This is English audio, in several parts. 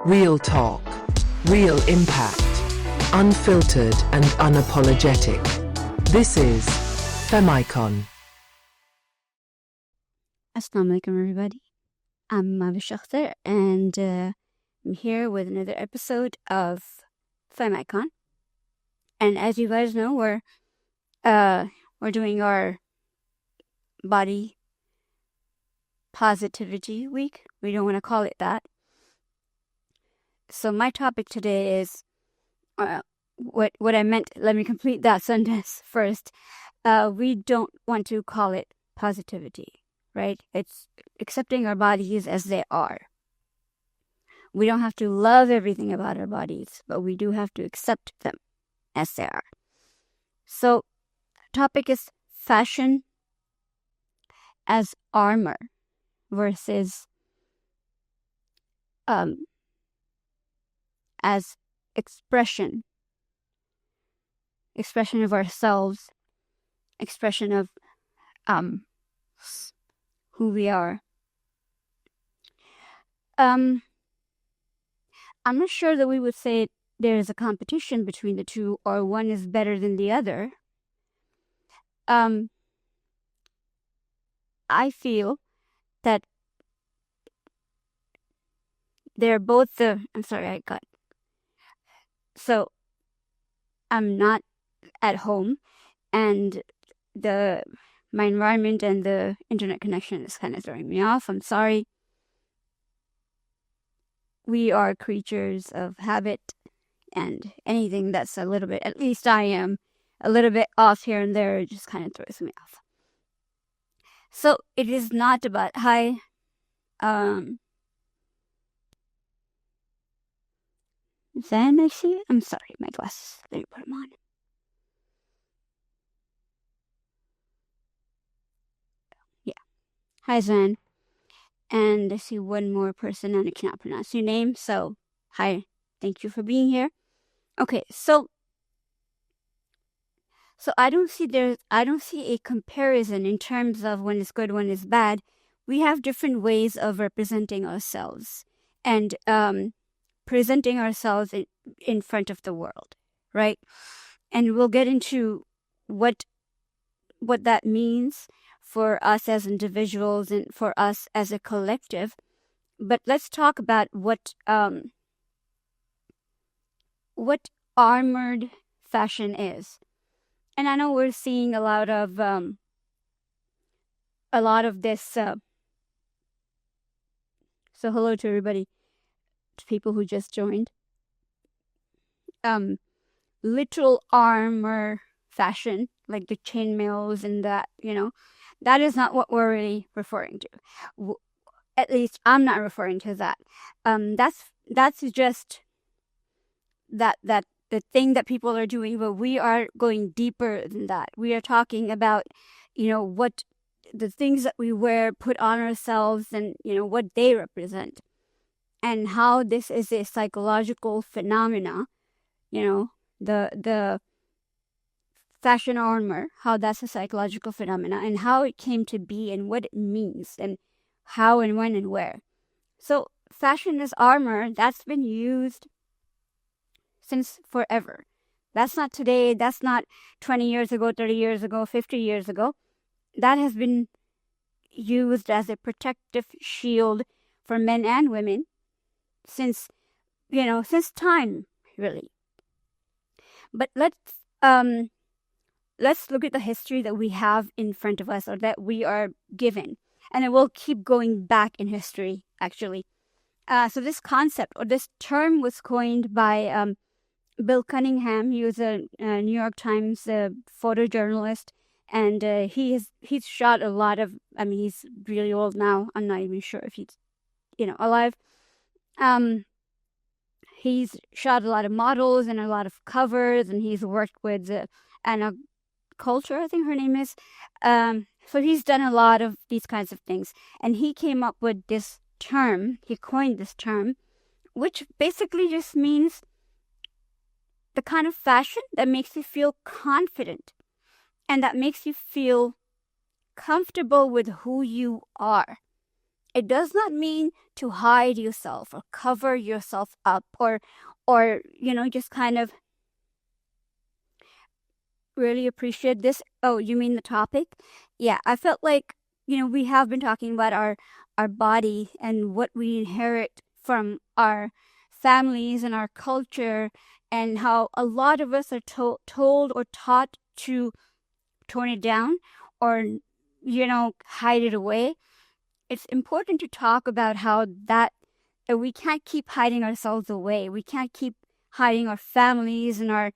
Real talk, real impact, unfiltered and unapologetic. This is FemmeIcon. Assalamu alaikum, everybody. I'm Mahvish Akhtar, and I'm here with another episode of FemmeIcon. And as you guys know, we're doing our body positivity week. We don't want to call it that. So my topic today is what I meant. Let me complete that sentence first. We don't want to call it positivity, right? It's accepting our bodies as they are. We don't have to love everything about our bodies, but we do have to accept them as they are. So, topic is fashion as armor versus as expression of ourselves, expression of who we are. I'm not sure that we would say there is a competition between the two or one is better than the other. I feel that they're both So I'm not at home, and my environment and the internet connection is kind of throwing me off. I'm sorry. We are creatures of habit, and anything that's a little bit, at least I am, a little bit off here and there, it just kind of throws me off. So it is not about, Zan, I see. I'm sorry, my glasses. Let me put them on. Yeah. Hi, Zan. And I see one more person and I cannot pronounce your name. So, hi. Thank you for being here. Okay, so I don't see a comparison in terms of when is good, when is bad. We have different ways of representing ourselves and presenting ourselves in front of the world, right? And we'll get into what that means for us as individuals and for us as a collective. But let's talk about what armored fashion is. And I know we're seeing a lot of this. So hello to everybody, to people who just joined. Literal armor fashion, like the chainmails and that, that is not what we're really referring to. At least I'm not referring to that. That's just that the thing that people are doing, but we are going deeper than that. We are talking about, what the things that we wear, put on ourselves, and what they represent, and how this is a psychological phenomena. The fashion armor, how that's a psychological phenomena, and how it came to be, and what it means, and how and when and where. So fashion as armor, that's been used since forever. That's not today. That's not 20 years ago, 30 years ago, 50 years ago. That has been used as a protective shield for men and women since time, really. But let's look at the history that we have in front of us, or that we are given, and it will keep going back in history, actually. So this concept, or this term, was coined by Bill Cunningham. He was a New York Times photojournalist, and he's shot a lot of. He's really old now. I'm not even sure if he's alive. He's shot a lot of models and a lot of covers, and he's worked with Anna Coulter, I think her name is. So he's done a lot of these kinds of things, and he came up with this term. He coined this term, which basically just means the kind of fashion that makes you feel confident and that makes you feel comfortable with who you are. it does not mean to hide yourself or cover yourself up or just kind of really appreciate this. Oh, you mean the topic? Yeah, I felt like, we have been talking about our body and what we inherit from our families and our culture, and how a lot of us are told or taught to tone it down or, hide it away. It's important to talk about how that we can't keep hiding ourselves away. We can't keep hiding our families and our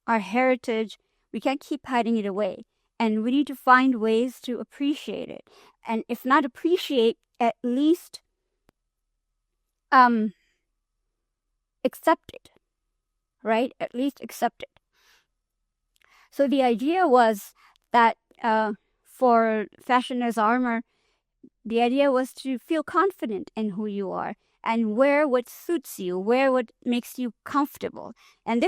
heritage. We can't keep hiding it away. And we need to find ways to appreciate it. And if not appreciate, at least accept it, right? At least accept it. So the idea was that for fashion as armor, the idea was to feel confident in who you are and wear what suits you, wear what makes you comfortable. And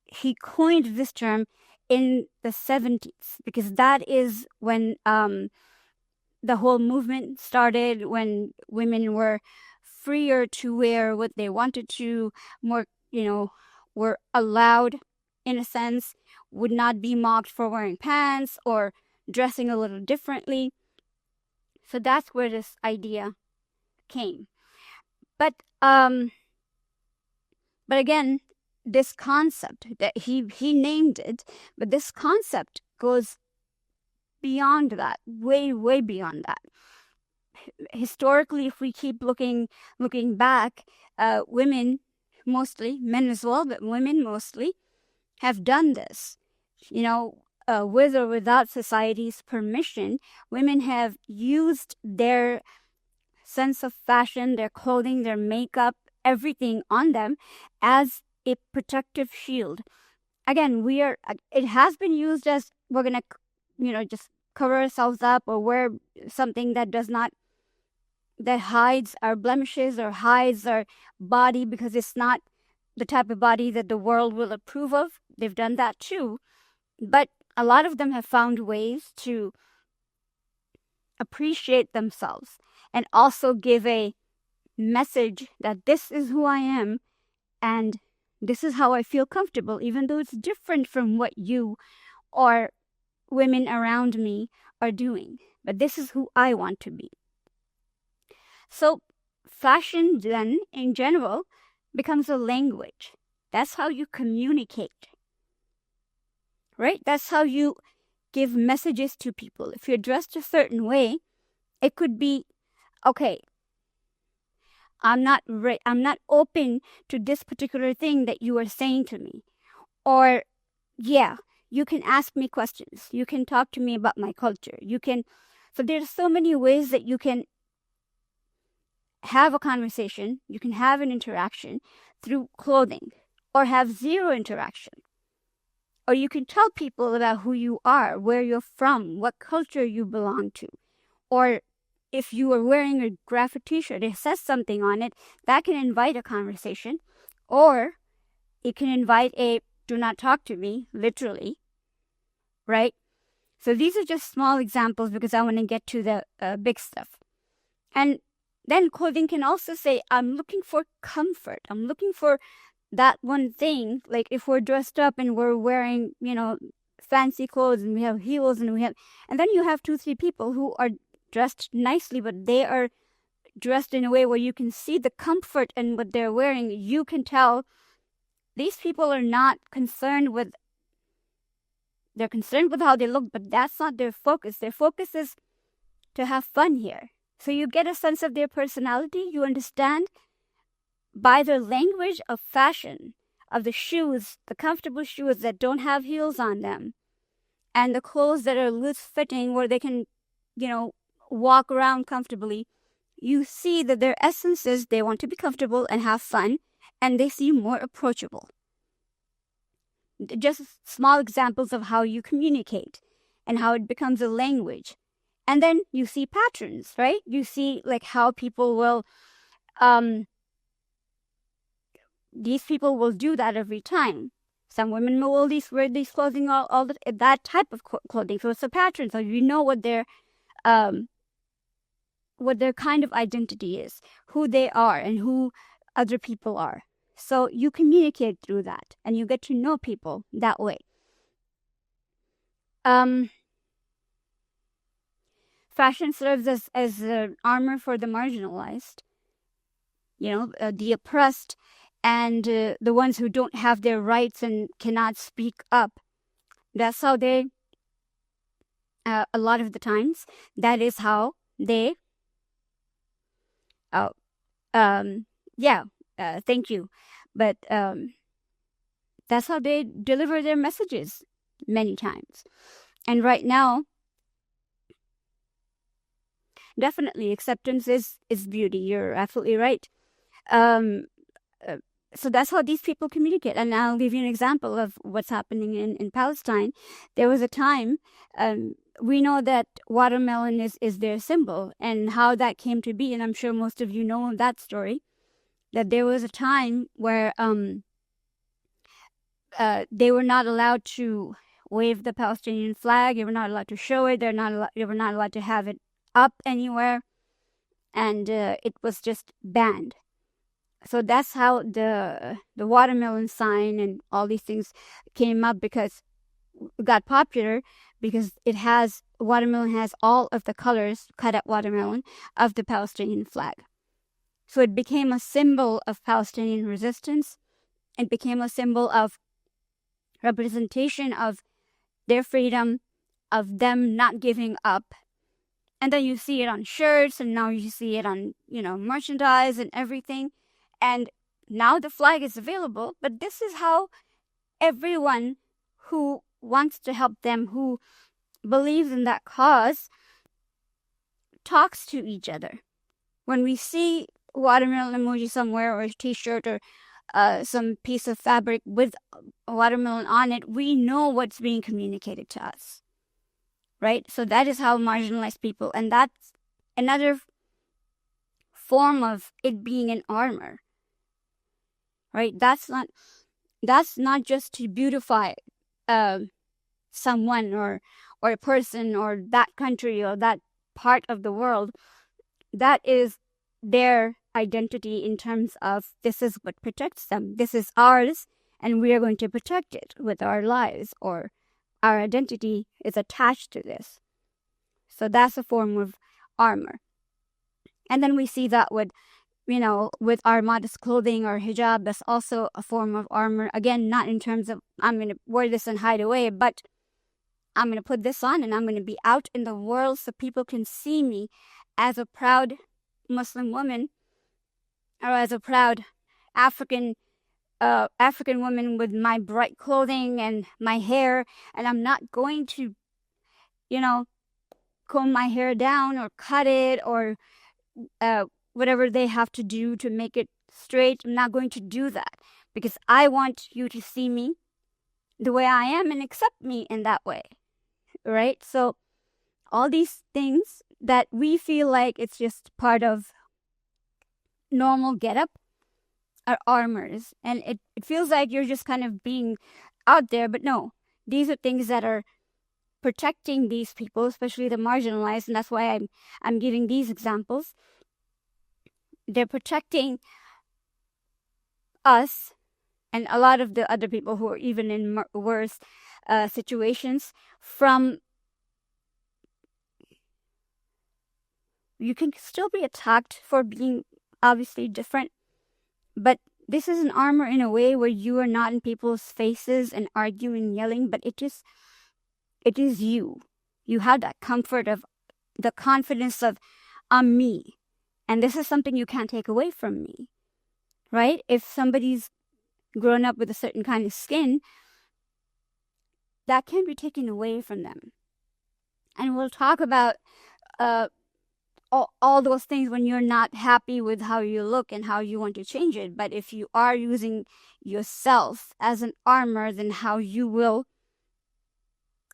he coined this term in the 70s, because that is when the whole movement started, when women were freer to wear what they wanted to, more, were allowed, in a sense, would not be mocked for wearing pants or dressing a little differently. So that's where this idea came. But again, this concept that he named it, but this concept goes beyond that, way, way beyond that. Historically, if we keep looking back, women mostly, men as well, but women mostly, have done this. With or without society's permission, women have used their sense of fashion, their clothing, their makeup, everything on them as a protective shield. Again, it has been used as we're going to, just cover ourselves up or wear something that hides our blemishes or hides our body, because it's not the type of body that the world will approve of. They've done that too. But a lot of them have found ways to appreciate themselves and also give a message that this is who I am and this is how I feel comfortable, even though it's different from what you or women around me are doing. But this is who I want to be. So fashion then, in general, becomes a language. That's how you communicate, right? That's how you give messages to people. If you're dressed a certain way, it could be, okay, I'm not open to this particular thing that you are saying to me. Or, yeah, you can ask me questions. You can talk to me about my culture. So there's so many ways that you can have a conversation. You can have an interaction through clothing, or have zero interaction. Or you can tell people about who you are, where you're from, what culture you belong to. Or if you are wearing a graphic t-shirt, it says something on it, that can invite a conversation. Or it can invite a do not talk to me, literally, right? So these are just small examples because I want to get to the big stuff. And then clothing can also say, I'm looking for comfort. I'm looking for that one thing. Like if we're dressed up and we're wearing, fancy clothes and we have heels and then you have 2-3 people who are dressed nicely, but they are dressed in a way where you can see the comfort in what they're wearing. You can tell these people are not concerned with, they're concerned with how they look, but that's not their focus. Their focus is to have fun here. So you get a sense of their personality. You understand by their language of fashion, of the shoes, the comfortable shoes that don't have heels on them, and the clothes that are loose fitting where they can, walk around comfortably. You see that their essence is they want to be comfortable and have fun, and they seem more approachable. Just small examples of how you communicate and how it becomes a language. And then you see patterns, right? You see like how people will, these people will do that every time. Some women will wear these clothing that type of clothing. So it's a pattern. So you know what their what their kind of identity is, who they are, and who other people are. So you communicate through that, and you get to know people that way. Fashion serves as an armor for the marginalized, the oppressed, and the ones who don't have their rights and cannot speak up. That's how they, a lot of the times, that is how they, thank you. But that's how they deliver their messages many times. And right now, definitely acceptance is beauty. You're absolutely right. So that's how these people communicate. And I'll give you an example of what's happening in Palestine. There was a time, we know that watermelon is their symbol, and how that came to be. And I'm sure most of you know that story, that there was a time where they were not allowed to wave the Palestinian flag. They were not allowed to show it. They were not allowed to have it up anywhere. And it was just banned. So that's how the watermelon sign and all these things came up, because it got popular, because watermelon has all of the colors, cut up watermelon, of the Palestinian flag. So it became a symbol of Palestinian resistance. It became a symbol of representation of their freedom, of them not giving up. And then you see it on shirts, and now you see it on, merchandise and everything. And now the flag is available, but this is how everyone who wants to help them, who believes in that cause, talks to each other. When we see watermelon emoji somewhere, or a t-shirt, or some piece of fabric with a watermelon on it, we know what's being communicated to us, right? So that is how marginalized people, and that's another form of it being an armor, right? That's not just to beautify someone or a person or that country or that part of the world. That is their identity in terms of, this is what protects them. This is ours, and we are going to protect it with our lives, or our identity is attached to this. So that's a form of armor. And then we see that with our modest clothing or hijab. That's also a form of armor. Again, not in terms of, I'm going to wear this and hide away, but I'm going to put this on and I'm going to be out in the world so people can see me as a proud Muslim woman, or as a proud African woman with my bright clothing and my hair. And I'm not going to, comb my hair down or cut it, or whatever they have to do to make it straight. I'm not going to do that, because I want you to see me the way I am and accept me in that way, right? So all these things that we feel like it's just part of normal getup are armors, and it feels like you're just kind of being out there, but no, these are things that are protecting these people, especially the marginalized, and that's why I'm giving these examples. They're protecting us and a lot of the other people who are even in worse situations from. You can still be attacked for being obviously different, but this is an armor in a way where you are not in people's faces and arguing, yelling, but it is you. You have that comfort of the confidence of, I'm me. And this is something you can't take away from me, right? If somebody's grown up with a certain kind of skin, that can't be taken away from them. And we'll talk about all those things when you're not happy with how you look and how you want to change it. But if you are using yourself as an armor, then how you will,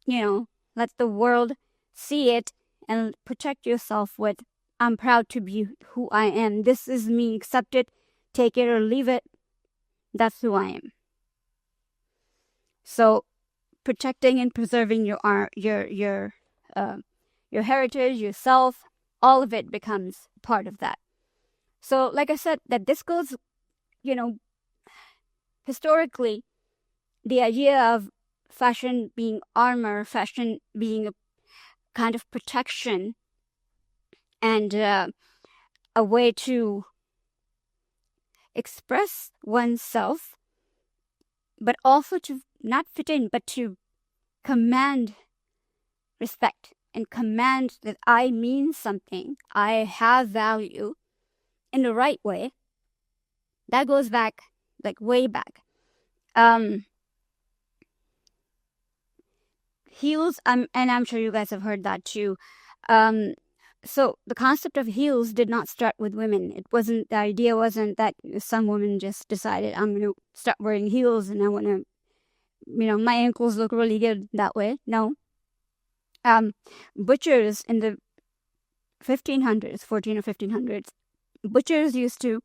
let the world see it and protect yourself with, I'm proud to be who I am. This is me. Accept it, take it or leave it. That's who I am. So protecting and preserving your heritage, yourself, all of it becomes part of that. So like I said, that this goes, historically, the idea of fashion being armor, fashion being a kind of protection, and a way to express oneself, but also to not fit in, but to command respect and command that I mean something, I have value in the right way. That goes back, like way back. Heels, and I'm sure you guys have heard that too. So the concept of heels did not start with women. The idea wasn't that some women just decided, I'm going to start wearing heels and I want to, my ankles look really good that way. No. Butchers in the 14 or 1500s, butchers used to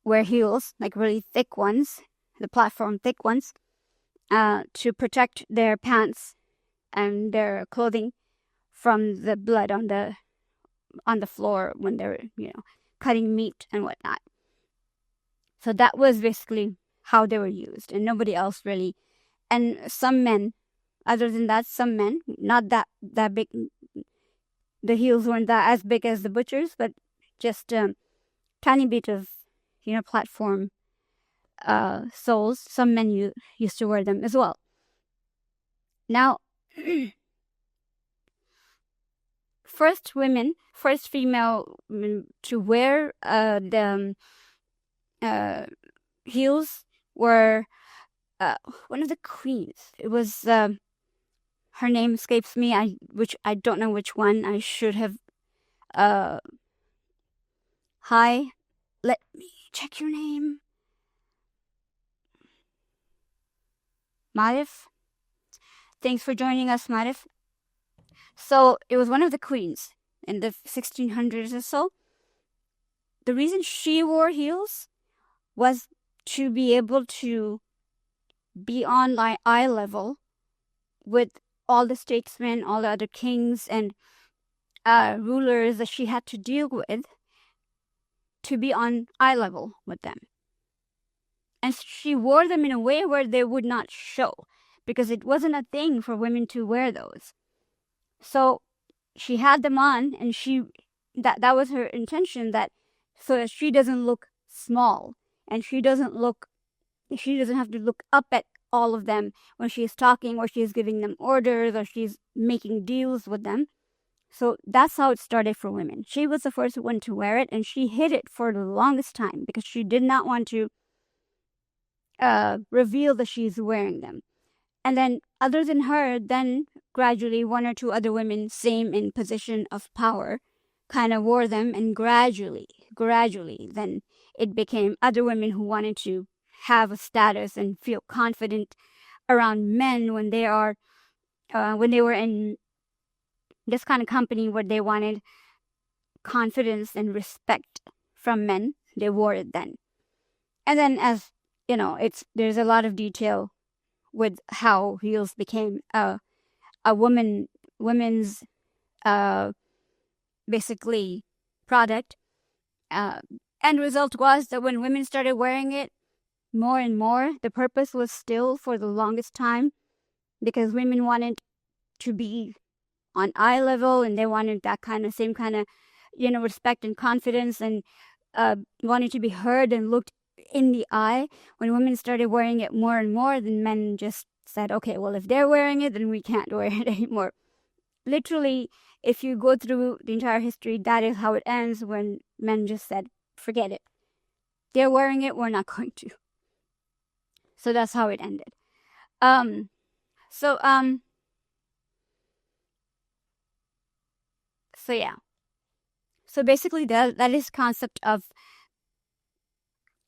wear heels, like really thick ones, the platform thick ones, to protect their pants and their clothing from the blood on the floor when they're, cutting meat and whatnot. So that was basically how they were used, and nobody else really. And some men, other than that, some men, not that big, the heels weren't that as big as the butchers, but just tiny bit of, platform soles. Some men used to wear them as well. Now, first female to wear the heels were one of the queens. It was her name escapes me. Which I don't know which one. I should have. Hi, let me check your name. Marif. Thanks for joining us, Marif. So it was one of the queens in the 1600s or so. The reason she wore heels was to be able to be on eye level with all the statesmen, all the other kings and rulers that she had to deal with, to be on eye level with them. And she wore them in a way where they would not show, because it wasn't a thing for women to wear those. So she had them on, and that was her intention, that so that she doesn't look small, and she doesn't have to look up at all of them when she's talking, or she's giving them orders, or she's making deals with them. So that's how it started for women. She was the first one to wear it, and she hid it for the longest time because she did not want to reveal that she's wearing them. And then other than her, then gradually one or two other women, same in position of power, kind of wore them, and gradually then it became other women who wanted to have a status and feel confident around men when they were in this kind of company where they wanted confidence and respect from men. They wore it then. And then, as there's a lot of detail with how heels became a women's basically product. End result was that when women started wearing it more and more, the purpose was still, for the longest time, because women wanted to be on eye level, and they wanted that same kind of respect and confidence, and wanted to be heard and looked in the eye. When women started wearing it more and more, then men just said, okay, well, if they're wearing it, then we can't wear it anymore. Literally, if you go through the entire history, that is how it ends, when men just said, forget it. They're wearing it, we're not going to. So that's how it ended. So yeah. So basically that is concept of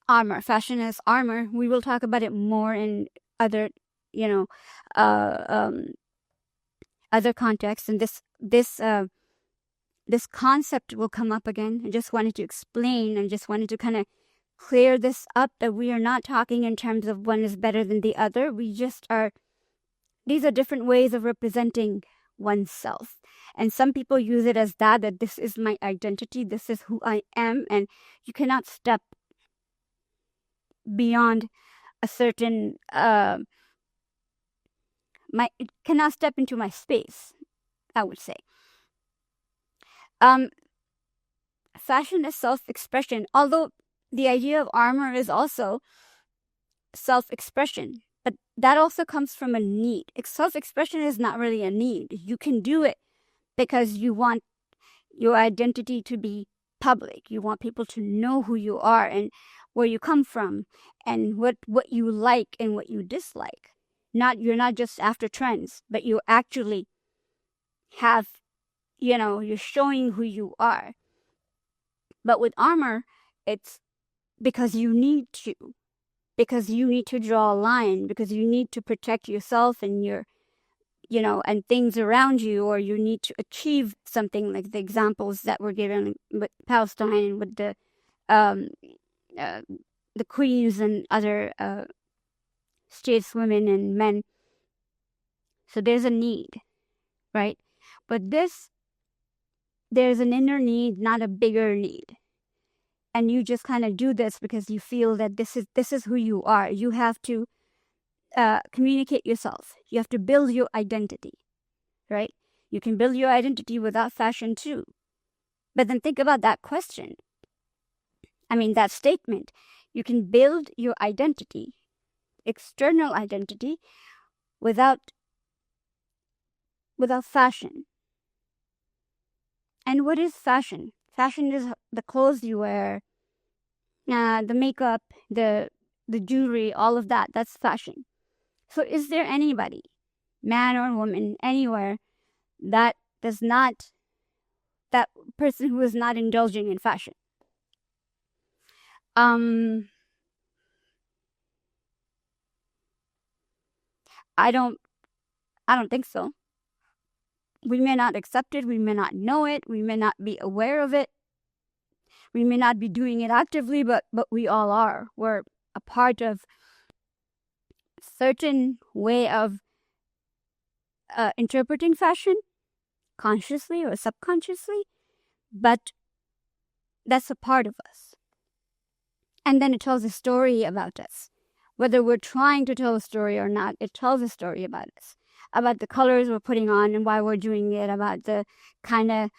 armor. Fashion as armor. We will talk about it more in other, other contexts, and this concept will come up again. I just wanted to explain, and just wanted to kind of clear this up, that we are not talking in terms of one is better than the other. These are different ways of representing oneself. And some people use it as that this is my identity, this is who I am, and you cannot step beyond a certain it cannot step into my space, I would say. Fashion is self-expression, although the idea of armor is also self-expression, but that also comes from a need. Self-expression is not really a need. You can do it because you want your identity to be public. You want people to know who you are and where you come from and what you like and what you dislike. You're not just after trends, but you actually have, you're showing who you are. But with armor, it's because you need to draw a line, because you need to protect yourself and your, and things around you, or you need to achieve something, like the examples that were given with Palestine and with the queens and other stateswomen and men. So there's a need, right? But there's an inner need, not a bigger need. And you just kind of do this because you feel that this is who you are. You have to communicate yourself. You have to build your identity, right? You can build your identity without fashion too. But then think about that question. That statement. You can build your identity, external identity, without fashion. And what is fashion? Fashion is the clothes you wear, the makeup, the jewelry, all of that. That's fashion. So is there anybody, man or woman, anywhere, that person who is not indulging in fashion? I don't think so. We may not accept it, we may not know it, we may not be aware of it, we may not be doing it actively, but we all are. We're a part of a certain way of interpreting fashion, consciously or subconsciously, but that's a part of us. And then it tells a story about us. Whether we're trying to tell a story or not, it tells a story about us, about the colors we're putting on and why we're doing it, about the kind of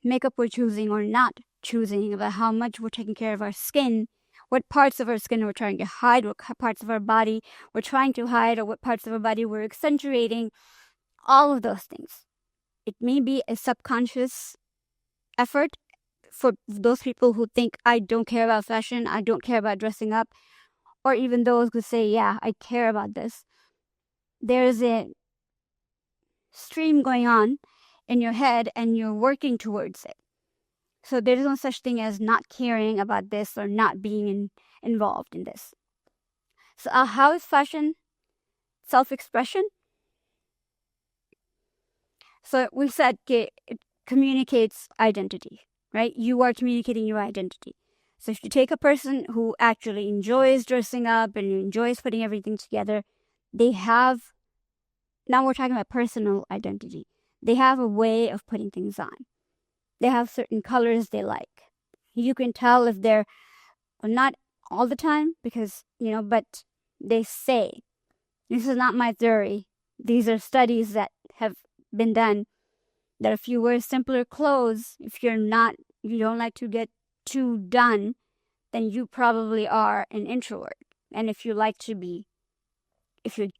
makeup we're choosing or not choosing, about how much we're taking care of our skin, what parts of our skin we're trying to hide, what parts of our body we're trying to hide, or what parts of our body we're accentuating, all of those things. It may be a subconscious effort for those people who think, I don't care about fashion, I don't care about dressing up, or even those who say, yeah, I care about this. There's a stream going on in your head and you're working towards it. So there is no such thing as not caring about this or not being involved in this. So how is fashion self-expression? So we said it communicates identity, right? You are communicating your identity. So if you take a person who actually enjoys dressing up and enjoys putting everything together, now we're talking about personal identity. They have a way of putting things on. They have certain colors they like. You can tell if they're, well, not all the time, because, but they say, this is not my theory. These are studies that have been done, that if you wear simpler clothes, if you don't like to get too done, then you probably are an introvert. And if you're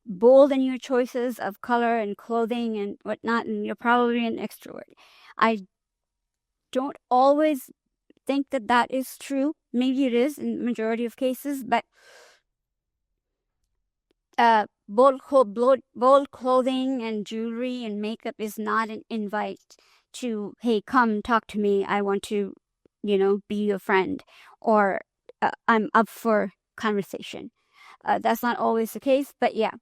bold in your choices of color and clothing and whatnot, and you're probably an extrovert. I don't always think that is true. Maybe it is in the majority of cases, but bold clothing and jewelry and makeup is not an invite to, hey, come talk to me. I want to, be your friend, or I'm up for conversation. That's not always the case, but yeah.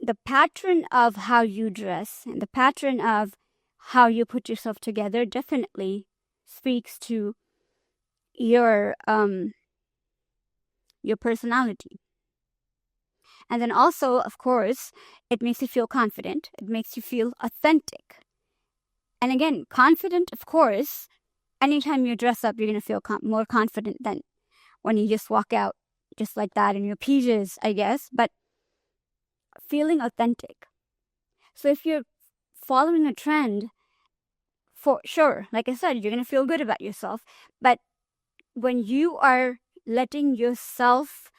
The pattern of how you dress and the pattern of how you put yourself together definitely speaks to your personality. And then also, of course, it makes you feel confident. It makes you feel authentic. And again, confident, of course. Anytime you dress up, you're going to feel more confident than when you just walk out just like that in your PJs, I guess. But feeling authentic. So if you're following a trend, for sure, like I said, you're going to feel good about yourself. But when you are letting yourself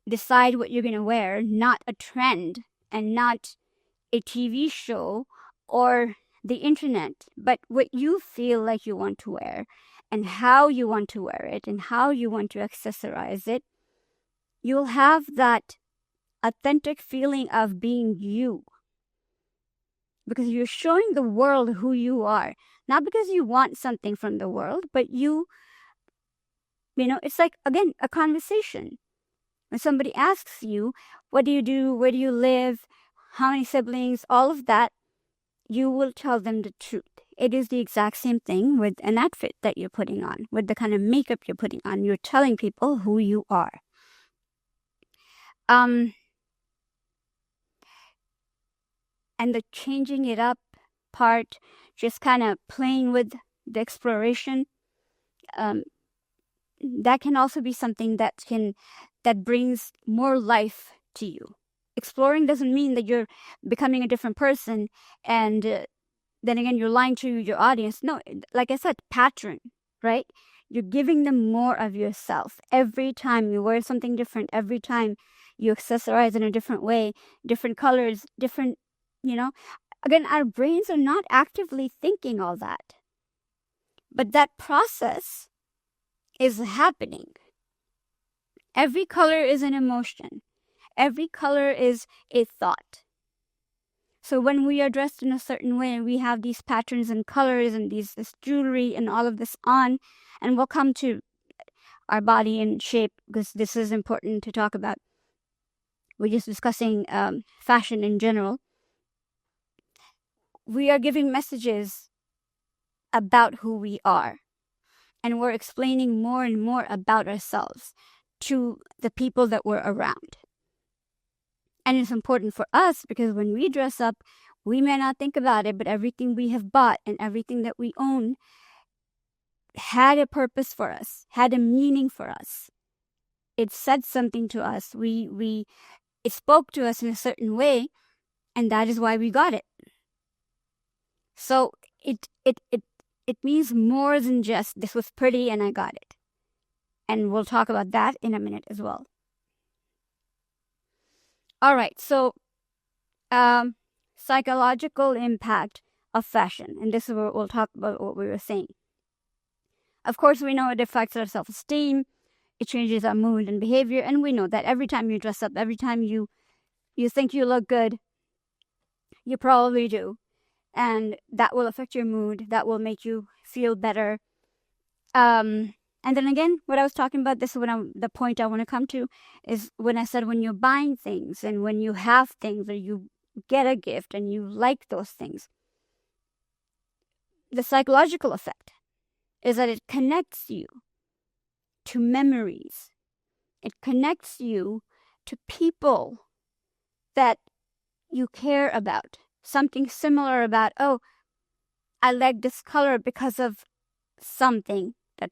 decide what you're going to wear, not a trend and not a TV show or the internet, but what you feel like you want to wear and how you want to wear it and how you want to accessorize it, you'll have that authentic feeling of being you. Because you're showing the world who you are. Not because you want something from the world, but you know, it's like, again, a conversation. When somebody asks you, what do you do? Where do you live? How many siblings? All of that, you will tell them the truth. It is the exact same thing with an outfit that you're putting on, with the kind of makeup you're putting on. You're telling people who you are. And the changing it up part, just kind of playing with the exploration, that can also be something that brings more life to you. Exploring doesn't mean that you're becoming a different person and then again you're lying to your audience. No, like I said, pattern, right? You're giving them more of yourself every time you wear something different, every time you accessorize in a different way, different colors, different, you know. Again, our brains are not actively thinking all that, but that process is happening. Every color is an emotion. Every color is a thought. So when we are dressed in a certain way, we have these patterns and colors and this jewelry and all of this on, and we'll come to our body and shape because this is important to talk about. We're just discussing fashion in general. We are giving messages about who we are, and we're explaining more and more about ourselves to the people that we're around. And it's important for us because when we dress up, we may not think about it, but everything we have bought and everything that we own had a purpose for us, had a meaning for us. It said something to us. It spoke to us in a certain way, and that is why we got it. So it means more than just this was pretty and I got it. And we'll talk about that in a minute as well. All right, so psychological impact of fashion. And this is where we'll talk about what we were saying. Of course, we know it affects our self-esteem. It changes our mood and behavior. And we know that every time you dress up, every time you think you look good, you probably do. And that will affect your mood. That will make you feel better. And then again, what I was talking about, this is the point I want to come to, is when I said when you're buying things and when you have things or you get a gift and you like those things, the psychological effect is that it connects you to memories. It connects you to people that you care about. Something similar about, oh, I like this color because of something that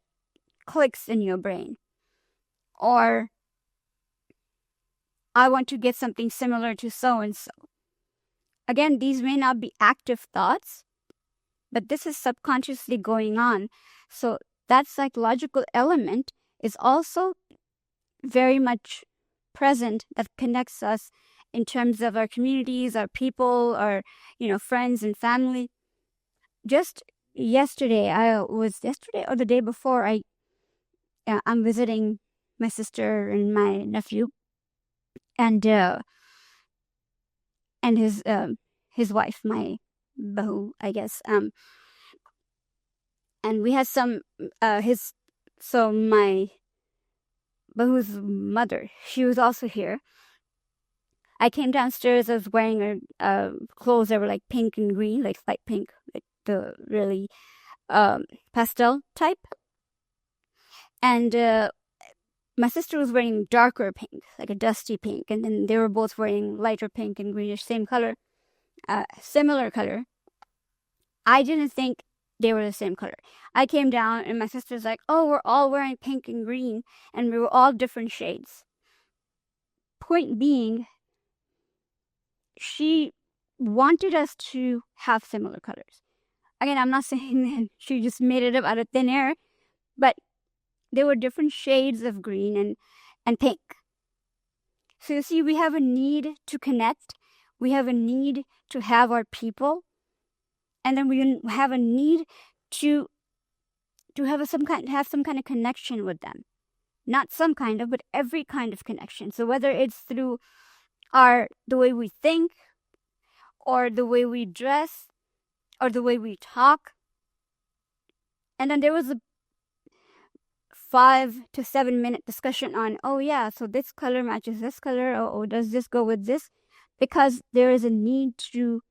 clicks in your brain. Or I want to get something similar to so-and-so. Again, these may not be active thoughts, but this is subconsciously going on. So that psychological element is also very much present that connects us in terms of our communities, our people, our, friends and family. Just yesterday or the day before, I'm visiting my sister and my nephew and his wife, my bahu, I guess. And we had my bahu's mother, she was also here. I came downstairs, I was wearing clothes that were like pink and green, like light pink, like the really pastel type. And my sister was wearing darker pink, like a dusty pink. And then they were both wearing lighter pink and greenish, same color, similar color. I didn't think they were the same color. I came down and my sister's like, oh, we're all wearing pink and green and we were all different shades. Point being, she wanted us to have similar colors. Again, I'm not saying that she just made it up out of thin air, but there were different shades of green and pink. So you see, we have a need to connect. We have a need to have our people. And then we have a need to have some kind of connection with them. Not some kind of, but every kind of connection. So whether it's through the way we think, or the way we dress, or the way we talk. And then there was a 5 to 7 minute discussion on, oh yeah, so this color matches this color, or does this go with this? Because there is a need to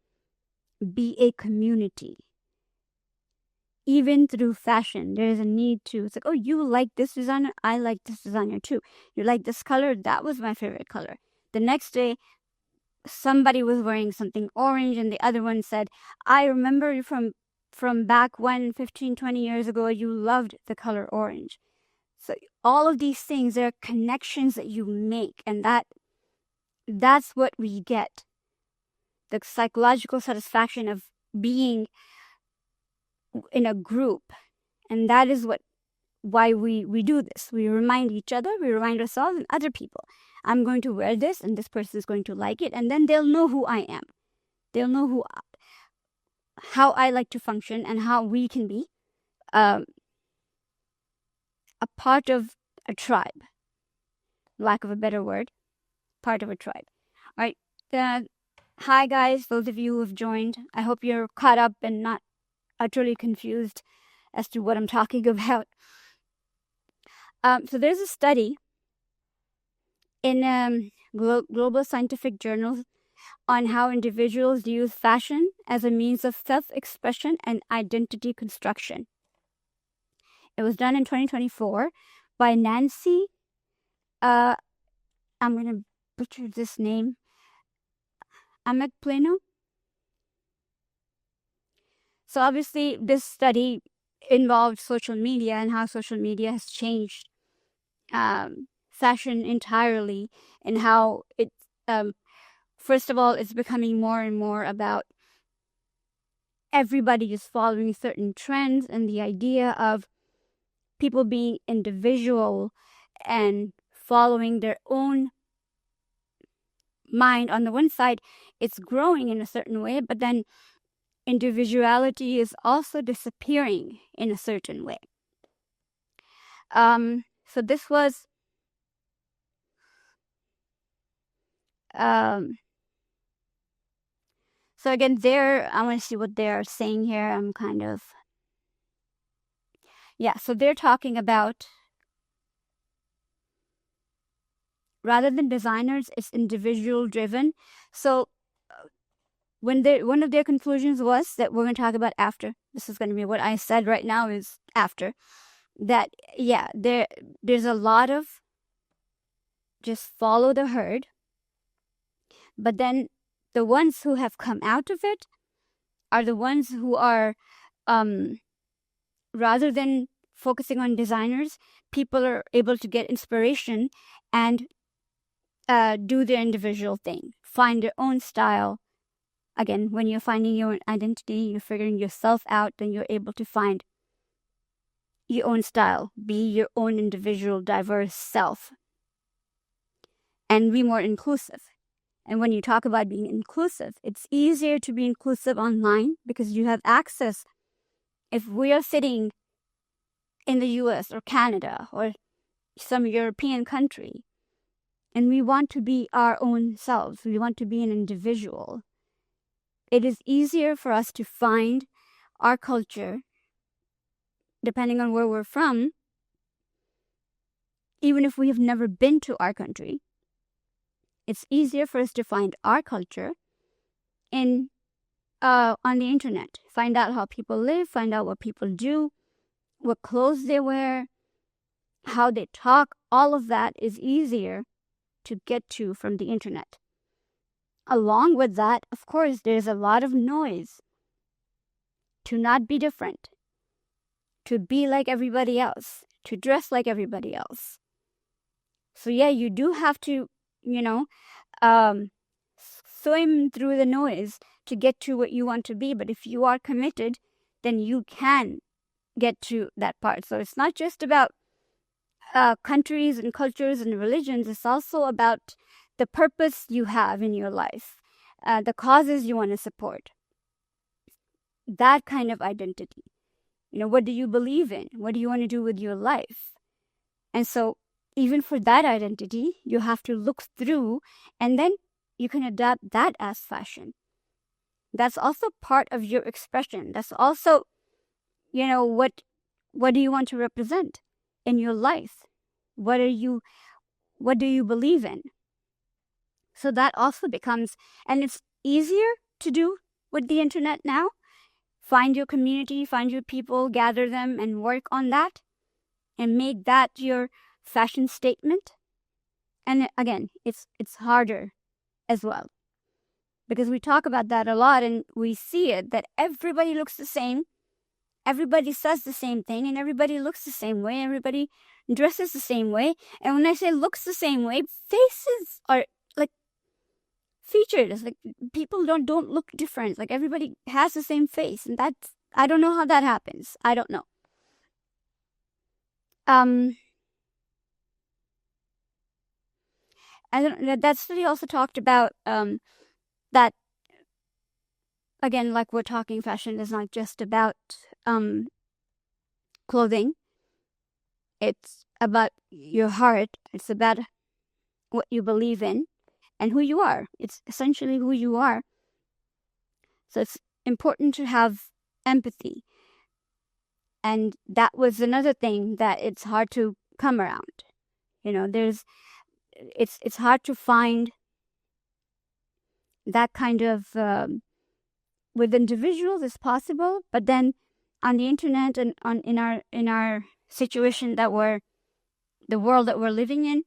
be a community. Even through fashion, there is a need to, it's like, oh, you like this designer? I like this designer too. You like this color? That was my favorite color. The next day, somebody was wearing something orange and the other one said, I remember you from back when 15, 20 years ago, you loved the color orange. So all of these things, there are connections that you make, and that's what we get. The psychological satisfaction of being in a group. And that is why we do this. We remind each other, we remind ourselves and other people. I'm going to wear this and this person is going to like it, and then they'll know who I am. They'll know how I like to function and how we can be a part of a tribe. Lack of a better word, part of a tribe. All right. Hi guys, those of you who have joined. I hope you're caught up and not utterly confused as to what I'm talking about. So there's a study in global scientific journals on how individuals use fashion as a means of self-expression and identity construction. It was done in 2024 by Nancy, I'm going to butcher this name, Plano. So obviously this study involved social media and how social media has changed fashion entirely, and how it, first of all, it's becoming more and more about everybody just following certain trends, and the idea of people being individual and following their own mind. On the one side, it's growing in a certain way, but then individuality is also disappearing in a certain way. So this was so again, I want to see what they're saying here. So they're talking about, rather than designers, it's individual driven. So one of their conclusions was that we're going to talk about after. This is going to be what I said right now is after. That, yeah, there's a lot of just follow the herd. But then the ones who have come out of it are the ones who are, rather than focusing on designers, people are able to get inspiration and do their individual thing, find their own style. Again, when you're finding your own identity, you're figuring yourself out, then you're able to find your own style, be your own individual, diverse self, and be more inclusive. And when you talk about being inclusive, it's easier to be inclusive online because you have access. If we are sitting in the US or Canada or some European country, and we want to be our own selves, we want to be an individual, it is easier for us to find our culture, depending on where we're from, even if we have never been to our country. It's easier for us to find our culture on the internet. Find out how people live, find out what people do, what clothes they wear, how they talk. All of that is easier to get to from the internet. Along with that, of course, there's a lot of noise. to not be different, to be like everybody else, to dress like everybody else. So yeah, you do have to, swim through the noise to get to what you want to be. But if you are committed, then you can get to that part. So it's not just about countries and cultures and religions. It's also about the purpose you have in your life, the causes you want to support, that kind of identity. What do you believe in? What do you want to do with your life? And so even for that identity, you have to look through, and then you can adapt that as fashion. That's also part of your expression. That's also, what do you want to represent in your life? What do you believe in? So that also becomes, and it's easier to do with the internet now. Find your community, find your people, gather them, and work on that, and make that your fashion statement. And again, it's harder as well, because we talk about that a lot, and we see it that everybody looks the same, everybody says the same thing, and everybody looks the same way, everybody dresses the same way. And when I say looks the same way, faces are like features, like people don't look different, like everybody has the same face. And that's, I don't know how that happens. I don't know. That study also talked about that, again, like we're talking, fashion is not just about clothing. It's about your heart. It's about what you believe in and who you are. It's essentially who you are. So it's important to have empathy. And that was another thing that it's hard to come around. It's hard to find that kind of with individuals. It's possible, but then on the internet and in our situation the world that we're living in,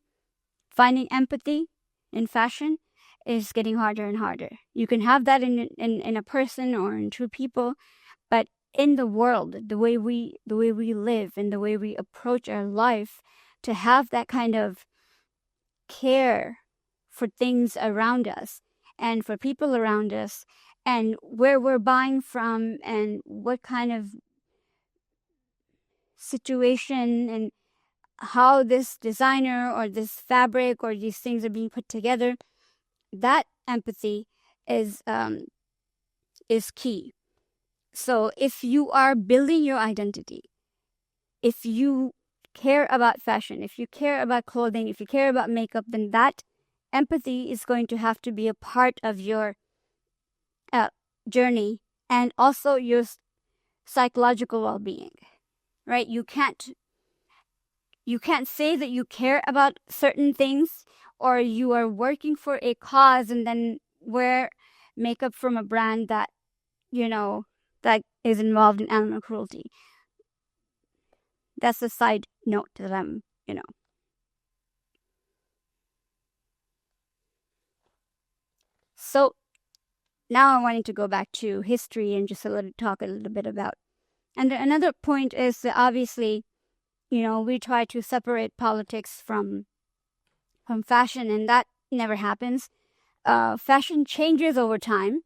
finding empathy in fashion is getting harder and harder. You can have that in a person or in two people, but in the world, the way we live and the way we approach our life, to have that kind of care for things around us and for people around us, and where we're buying from, and what kind of situation, and how this designer or this fabric or these things are being put together, that empathy is key. So if you are building your identity, if you care about fashion, if you care about clothing, if you care about makeup, then that empathy is going to have to be a part of your journey, and also your psychological well-being, right? You can't say that you care about certain things, or you are working for a cause and then wear makeup from a brand that that is involved in animal cruelty. That's a side note that I'm So now I wanted to go back to history and just talk a little bit about. And another point is that obviously, we try to separate politics from fashion, and that never happens. Fashion changes over time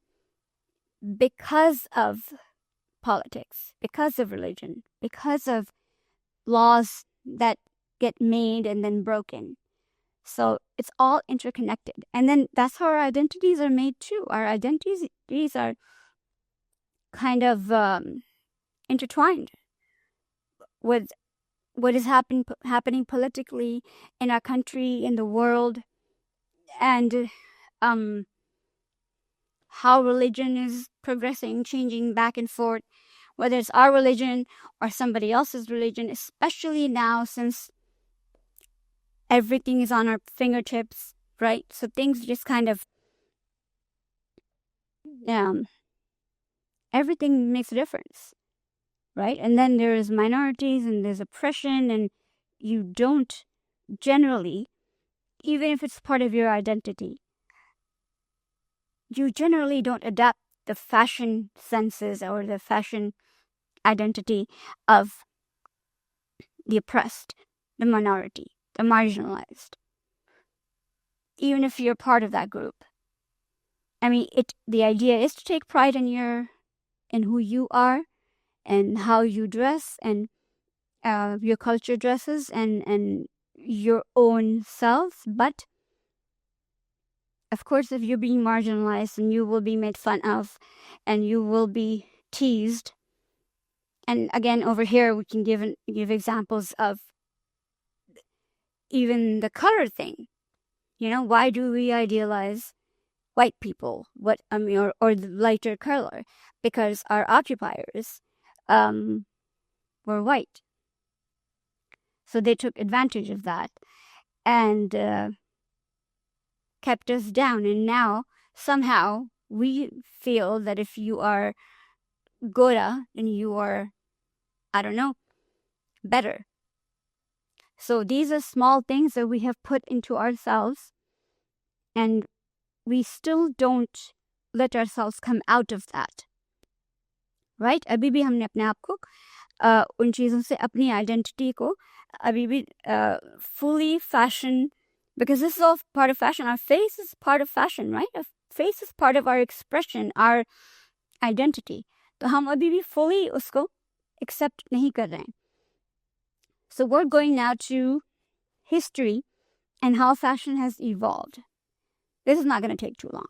because of politics, because of religion, because of laws that get made and then broken. So it's all interconnected. And then that's how our identities are made too. Our identities are kind of intertwined with what is happening politically in our country, in the world, and how religion is progressing, changing back and forth, whether it's our religion or somebody else's religion, especially now since everything is on our fingertips, right? So things just kind of, everything makes a difference, right? And then there's minorities and there's oppression, and you don't generally, even if it's part of your identity, you generally don't adapt the fashion senses or the fashion identity of the oppressed, the minority, the marginalized. Even if you're part of that group. I mean, the idea is to take pride in who you are and how you dress and your culture dresses and your own self. But of course, if you're being marginalized, and you will be made fun of and you will be teased. And again, over here, we can give examples of even the color thing. Why do we idealize white people? Or the lighter color? Because our occupiers were white. So they took advantage of that and kept us down. And now, somehow, we feel that if you are Gora, then you are, I don't know, better. So these are small things that we have put into ourselves, and we still don't let ourselves come out of that. Right? अभी भी हमने अपने आप को उन चीज़ों से अपनी identity को अभी भी fully fashion, because this is all part of fashion. Our face is part of fashion, right? Our face is part of our expression, our identity. तो हम अभी भी fully उसको accept नहीं कर रहे हैं. So we're going now to history and how fashion has evolved. This is not going to take too long.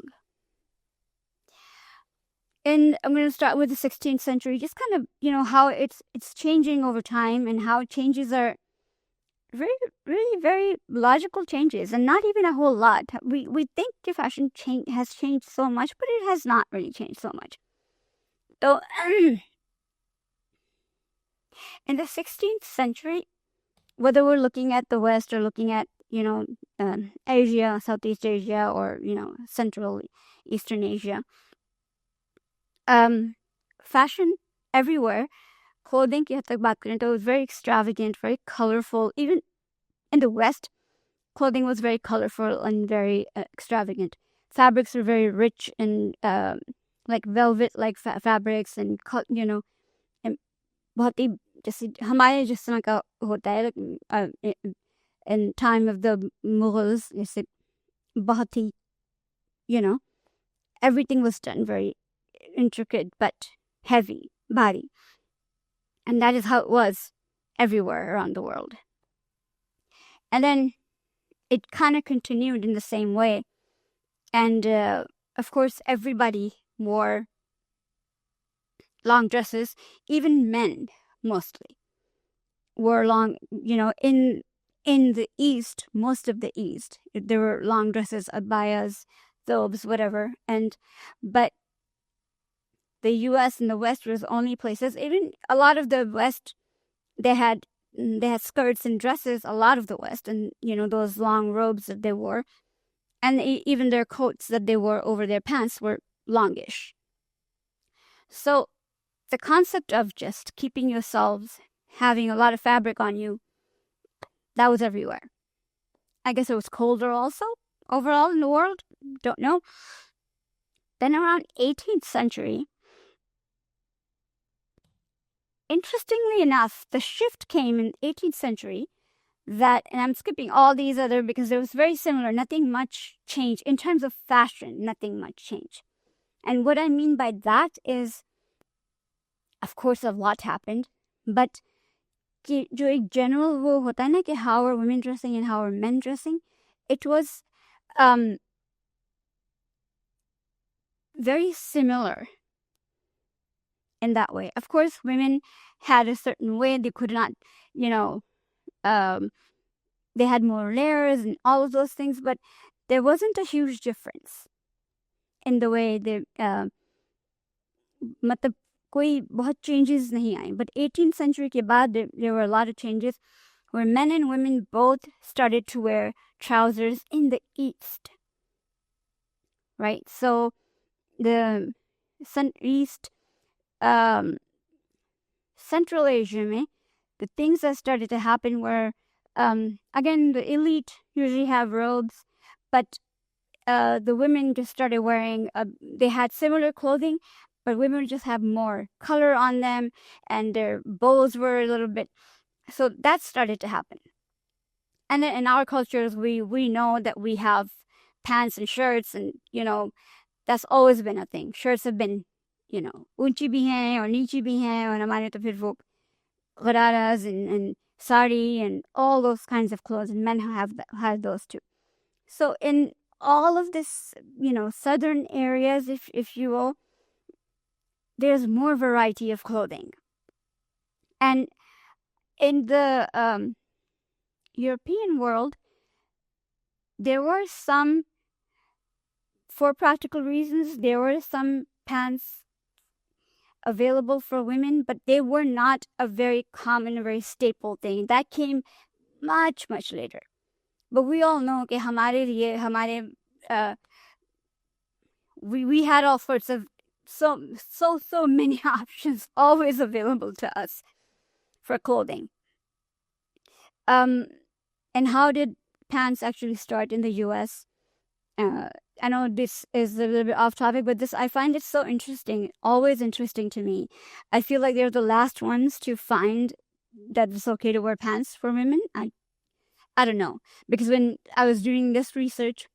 And I'm going to start with the 16th century, just kind of, how it's changing over time and how changes are very, really very logical changes and not even a whole lot. We think the fashion has changed so much, but it has not really changed so much. So in the 16th century, whether we're looking at the West or looking at, Asia, Southeast Asia, or, Central Eastern Asia, fashion everywhere, clothing ki had tak baat karein to it was very extravagant, very colorful. Even in the West, clothing was very colorful and very extravagant. Fabrics were very rich and like velvet-like fabrics and, and बहुत ही जैसे हमारे जिस तरह का होता है in time of the Mughals, जैसे बहुत ही, everything was done very intricate but heavy, body. And that is how it was everywhere around the world. And then it kind of continued in the same way. And of course, everybody wore long dresses. Even men, mostly, wore long, in the East, most of the East, there were long dresses, abayas, thobes, whatever. But the U.S. and the West was only places. Even a lot of the West, they had skirts and dresses. A lot of the West, and those long robes that they wore, and even their coats that they wore over their pants were longish. So the concept of just keeping yourselves having a lot of fabric on you, that was everywhere. I guess it was colder also overall in the world. Don't know. Then around 18th century, interestingly enough, the shift came in 18th century that, and I'm skipping all these other because it was very similar, nothing much changed. In terms of fashion, nothing much changed. And what I mean by that is, of course, a lot happened, but जो एक general वो होता है ना कि how are women dressing and how are men dressing, it was very similar in that way. Of course, women had a certain way. They could not, they had more layers and all of those things, but there wasn't a huge difference in the way they, मतलब कोई बहुत changes नहीं आए. But 18th century के बाद there were a lot of changes where men and women both started to wear trousers in the East. Right? So the East, Central Asia में, the things that started to happen were, again, the elite usually have robes, but the women just started wearing, they had similar clothing, but women would just have more color on them, and their bows were a little bit. So that started to happen. And then in our cultures, we know that we have pants and shirts, and that's always been a thing. Shirts have been, unchi bhi hain or nichi bhi hain, and hamare to phir wo ghararas and sari and all those kinds of clothes, and men have those too. So in all of this, southern areas, if you will, there's more variety of clothing. And in the European world, there were some, for practical reasons, there were some pants available for women, but they were not a very common, very staple thing. That came much, much later. But we all know that we had all sorts of so many options always available to us for clothing. And how did pants actually start in the US? I know this is a little bit off topic, but I find it so interesting, always interesting to me. I feel like they're the last ones to find that it's okay to wear pants for women. I don't know, because when I was doing this research,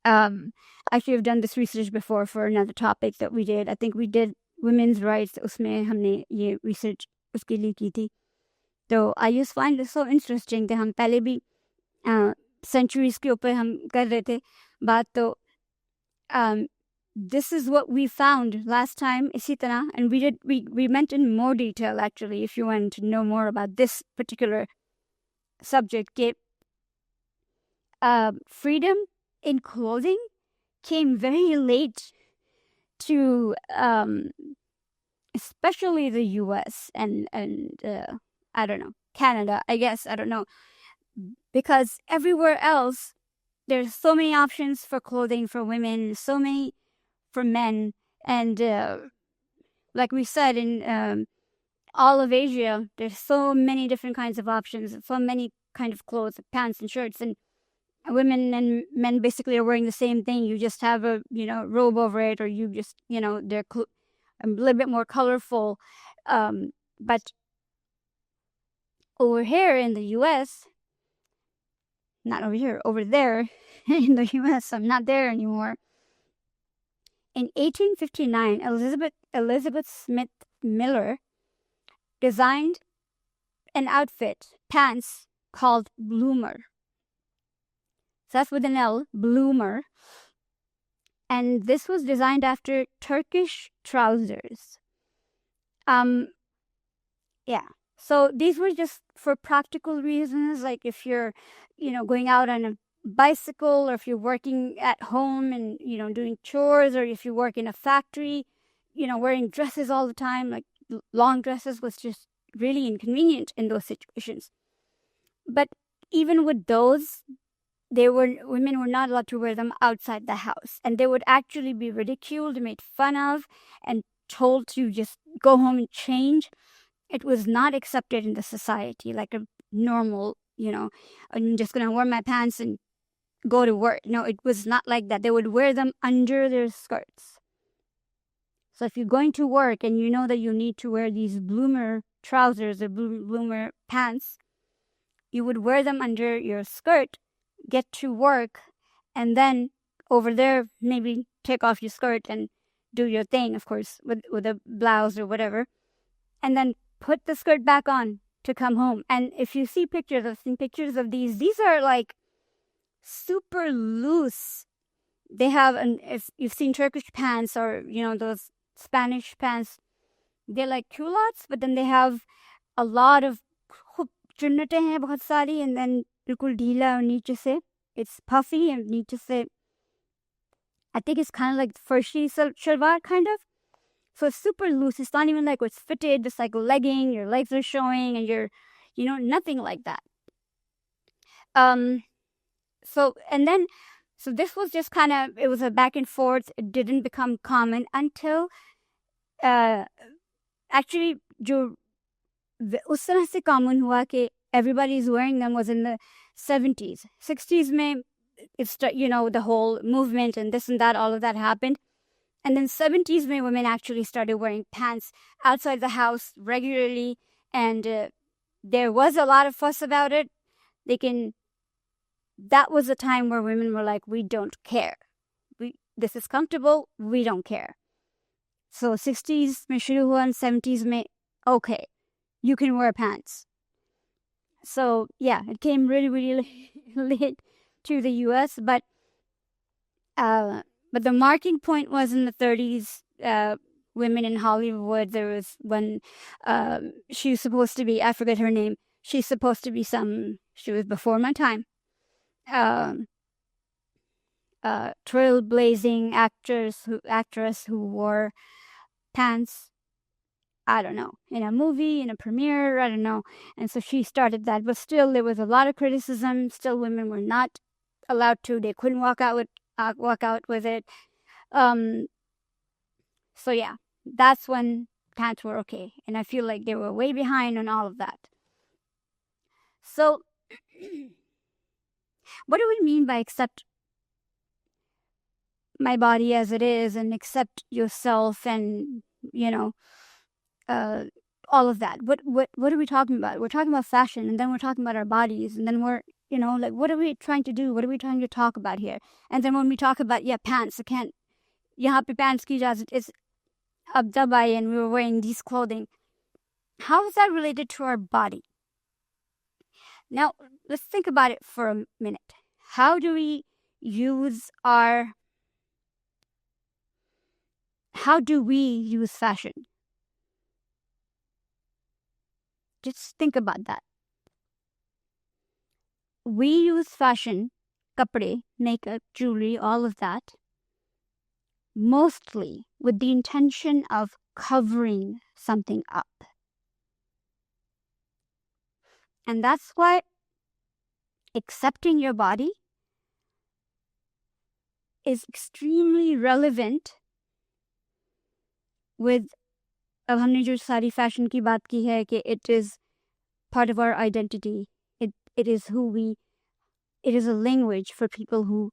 actually I've done this research before for another topic that we did. I think we did women's rights. Usme humne ye research uske liye ki thi. So I just find it so interesting that हम पहले भी centuries के ऊपर हम कर रहे थे बात. तो this is what we found last time इसी तरह, and we meant in more detail actually, if you want to know more about this particular subject. के freedom in clothing came very late to especially the US and I don't know, Canada, I guess, I don't know, because everywhere else there's so many options for clothing for women, so many for men, and like we said, in all of Asia there's so many different kinds of options, so many kind of clothes, pants and shirts, and women and men basically are wearing the same thing. You just have a robe over it, or you just they're a little bit more colorful, but over here in the US, not over here, over there in the US, I'm not there anymore. In 1859, Elizabeth Smith Miller designed an outfit, pants, called bloomer. So that's with an L, bloomer. And this was designed after Turkish trousers. Yeah. So these were just for practical reasons, like if you're, going out on a bicycle, or if you're working at home and, doing chores, or if you work in a factory, wearing dresses all the time, like long dresses was just really inconvenient in those situations. But even with those, women were not allowed to wear them outside the house, and they would actually be ridiculed, made fun of, and told to just go home and change. It was not accepted in the society like a normal, I'm just gonna wear my pants and go to work. No, it was not like that. They would wear them under their skirts. So if you're going to work and you know that you need to wear these bloomer trousers or bloomer pants, you would wear them under your skirt, get to work, and then over there maybe take off your skirt and do your thing, of course, with a blouse or whatever, and then put the skirt back on to come home. And if you see pictures, I've seen pictures of these are like super loose. They have, if you've seen Turkish pants or those Spanish pants, they're like culottes, but then they have a lot of chunnatein hain bahut sari, and then bilkul dheela aur niche se it's puffy, and niche se I think it's kind of like Farsi shalwar kind of. So it's super loose. It's not even like it's fitted. It's like a legging. Your legs are showing, and you're, nothing like that. So this was just kind of, it was a back and forth. It didn't become common until, actually, जो उस तरह से common हुआ कि everybody is wearing them was in the 70s. 60s में the whole movement and this and that, all of that happened. And then 70s when women actually started wearing pants outside the house regularly, and there was a lot of fuss about it. That was a time where women were like, we don't care. This is comfortable, we don't care. So 60s में शुरू हुआ and 70s में, okay, you can wear pants. So yeah, it came really, really late to the US, but the marking point was in the 30s. Women in Hollywood, there was one, she was supposed to be, I forget her name, she's supposed to be she was before my time, trailblazing actress who wore pants, I don't know, in a movie, in a premiere, I don't know. And so she started that, but still there was a lot of criticism. Still women were not allowed to, they couldn't walk out with it. So yeah, that's when pants were okay. And I feel like they were way behind on all of that. So what do we mean by accept my body as it is and accept yourself and, all of that? What are we talking about? We're talking about fashion, and then we're talking about our bodies, and then we're, like, what are we trying to do? What are we trying to talk about here? And then when we talk about, pants, yahan pe pants ki ijazat is ab jab aaye and we were wearing these clothing. How is that related to our body? Now, let's think about it for a minute. How do we use fashion? Just think about that. We use fashion, kapde, makeup, jewelry, all of that, mostly with the intention of covering something up. And that's why accepting your body is extremely relevant with, अब हमने जो सारी fashion की बात की है कि it is part of our identity. It is it is a language for people who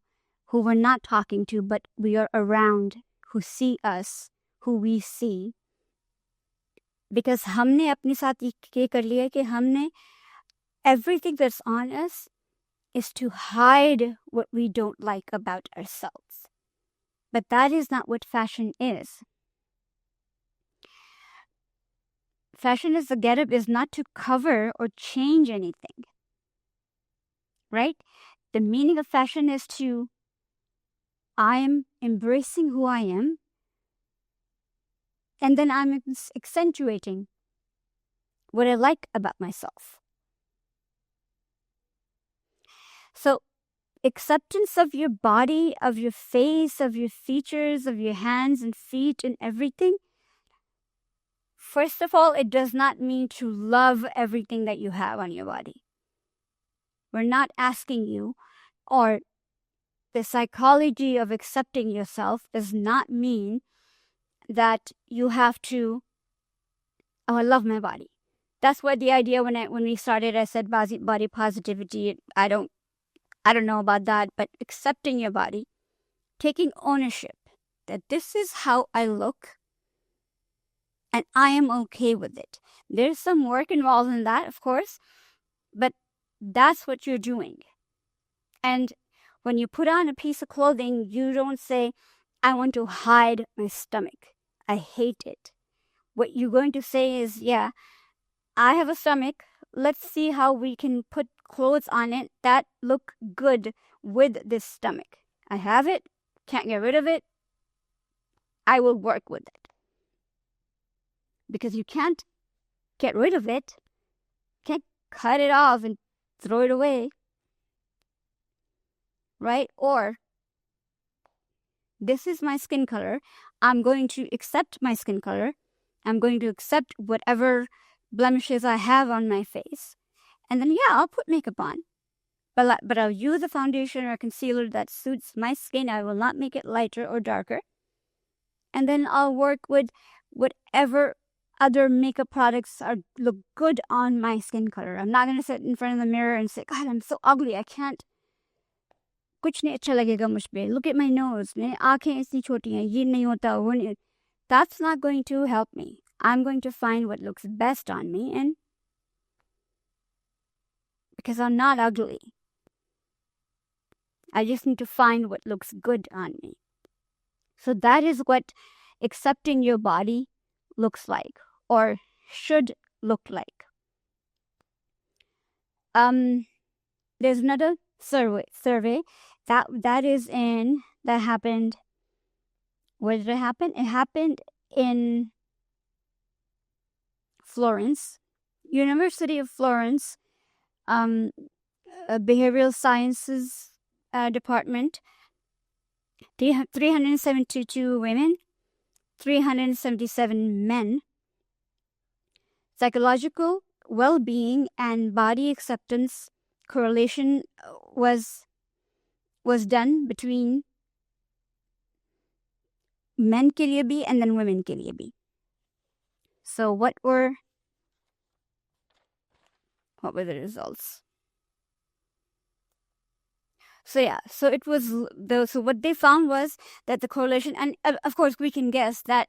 we're not talking to, but we are around, who see us, who we see. Because हमने अपने साथ ये कर लिया कि हमने everything that's on us is to hide what we don't like about ourselves. But that is not what fashion is. Fashion as a getup is not to cover or change anything, right? The meaning of fashion is I am embracing who I am, and then I'm accentuating what I like about myself. So, acceptance of your body, of your face, of your features, of your hands and feet and everything. First of all, it does not mean to love everything that you have on your body. We're not asking you, or the psychology of accepting yourself does not mean that you have to, I love my body. That's what the idea when we started, I said body positivity. I don't know about that, but accepting your body, taking ownership that this is how I look and I am okay with it. There's some work involved in that, of course, but that's what you're doing. And when you put on a piece of clothing, you don't say, I want to hide my stomach. I hate it. What you're going to say is, yeah, I have a stomach. Let's see how we can put clothes on it that look good with this stomach. I have it, can't get rid of it. I will work with it. Because you can't get rid of it, can't cut it off and throw it away, right? Or, this is my skin color. I'm going to accept my skin color. I'm going to accept whatever blemishes I have on my face. And then, I'll put makeup on. But I'll use a foundation or a concealer that suits my skin. I will not make it lighter or darker. And then I'll work with whatever other makeup products look good on my skin color. I'm not going to sit in front of the mirror and say, God, I'm so ugly. I can't कुछ नहीं अच्छा लगेगा मुझ पे, look at my nose, मेरी आँखें इतनी छोटी हैं, ये नहीं होता, वो नहीं, that's not going to help me. I'm going to find what looks best on me, and because I'm not ugly, I just need to find what looks good on me. So that is what accepting your body looks like, or should look like. There's another survey that happened. Where did it happen? It happened in Florence, University of Florence, behavioral sciences department. 372 women, 377 men. Psychological well-being and body acceptance correlation was done between men के लिए भी and then women के लिए भी. So what were the results? So yeah, so what they found was that the correlation, and of course we can guess that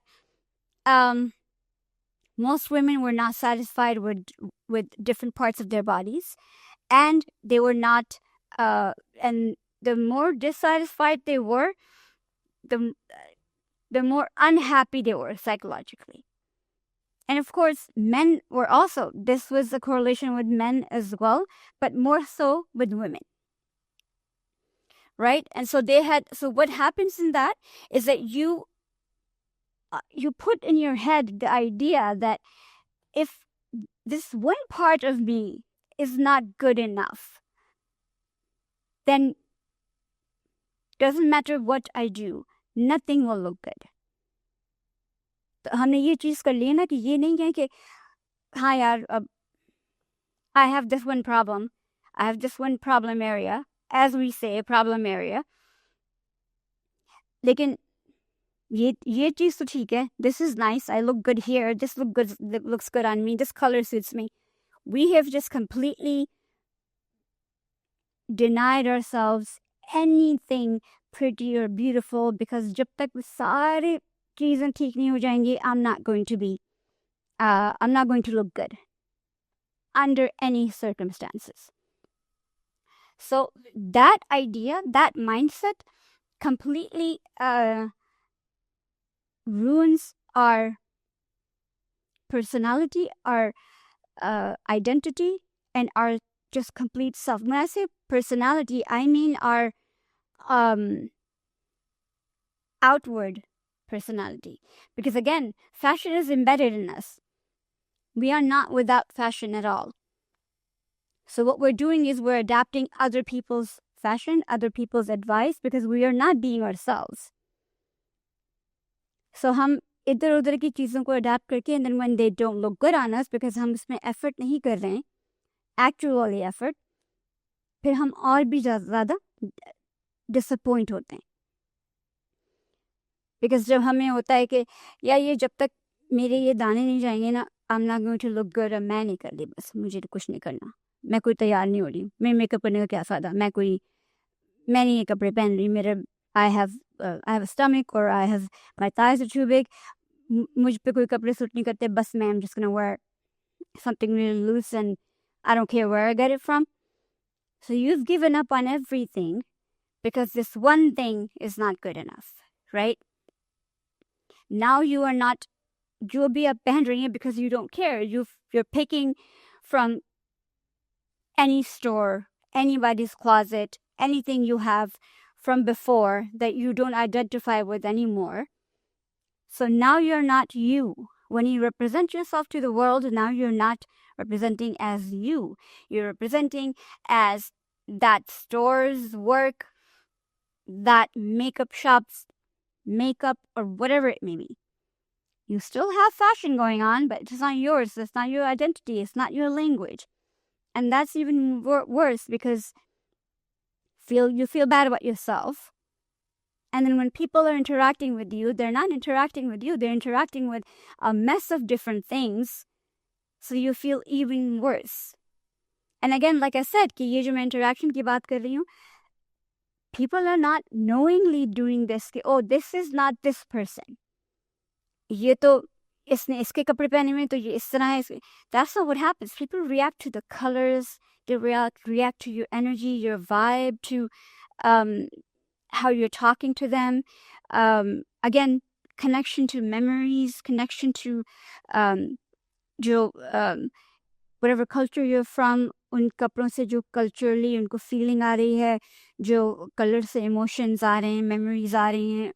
most women were not satisfied with different parts of their bodies, and they were not, and the more dissatisfied they were, the more unhappy they were psychologically. And of course, men were also, this was a correlation with men as well, but more so with women. Right? And so so what happens in that is that you put in your head the idea that if this one part of me is not good enough, then doesn't matter what I do, nothing will look good. तो हमने ये चीज़ कर ली ना कि ये नहीं है कि हाँ यार अब I have this one problem area, as we say, problem area. लेकिन ये चीज़ तो ठीक है, this is nice, I look good here, this looks good on me, this color suits me. We have just completely denied ourselves anything pretty or beautiful, because जब तक सारे चीज़ें ठीक नहीं हो जाएंगी, I'm not going to look good under any circumstances. So that idea, that mindset completely ruins our personality, our identity, and our just complete self. When I say personality, I mean our outward personality. Because again, fashion is embedded in us. We are not without fashion at all. So what we're doing is we're adapting other people's fashion, other people's advice, because we are not being ourselves. So हम इधर उधर की चीज़ों को adapt करके, and then when they don't look good on us, because हम इसमें effort नहीं कर रहे हैं, actually effort, फिर हम और भी ज़्यादा disappoint होते हैं. Because जब हमें होता है कि या ये जब तक मेरे ये दाने नहीं जाएंगे ना, I'm not going to look good, और मैं नहीं कर रही, बस मुझे तो कुछ नहीं करना, मैं कोई तैयार नहीं हो रही, मैं मेकअप करने का क्या फ़ायदा, मैं नहीं ये कपड़े पहन रही, मेरे I have a stomach, or my thighs are too big, मुझ पे कोई कपड़े सूट नहीं करते, बस मैं I'm just gonna wear something really loose and I don't care where I get it from. So you've given up on everything because this one thing is not good enough, right? Now you'll be up pehn it because you don't care. You're picking from any store, anybody's closet, anything you have from before that you don't identify with anymore. So now you're not you. When you represent yourself to the world, now you're not representing as you. You're representing as that store's work, that makeup shop's makeup, or whatever it may be. You still have fashion going on, but it's not yours. It's not your identity. It's not your language. And that's even worse, because you feel bad about yourself. And then when people are interacting with you, they're not interacting with you. They're interacting with a mess of different things. So you feel even worse. And again, like I said, कि ये जो मैं interaction की बात कर रही हूँ, people are not knowingly doing this. Oh, this is not this person. ये तो इसने इसके कपड़े पहने में तो ये इस तरह है. That's not what happens. People react to the colors. They react to your energy, your vibe, to how you're talking to them. Again, connection to memories, connection to whatever culture you're from. उन कपड़ों से जो culturally उनको feeling आ रही है, जो color से emotions आ रहे हैं, memories आ रही हैं.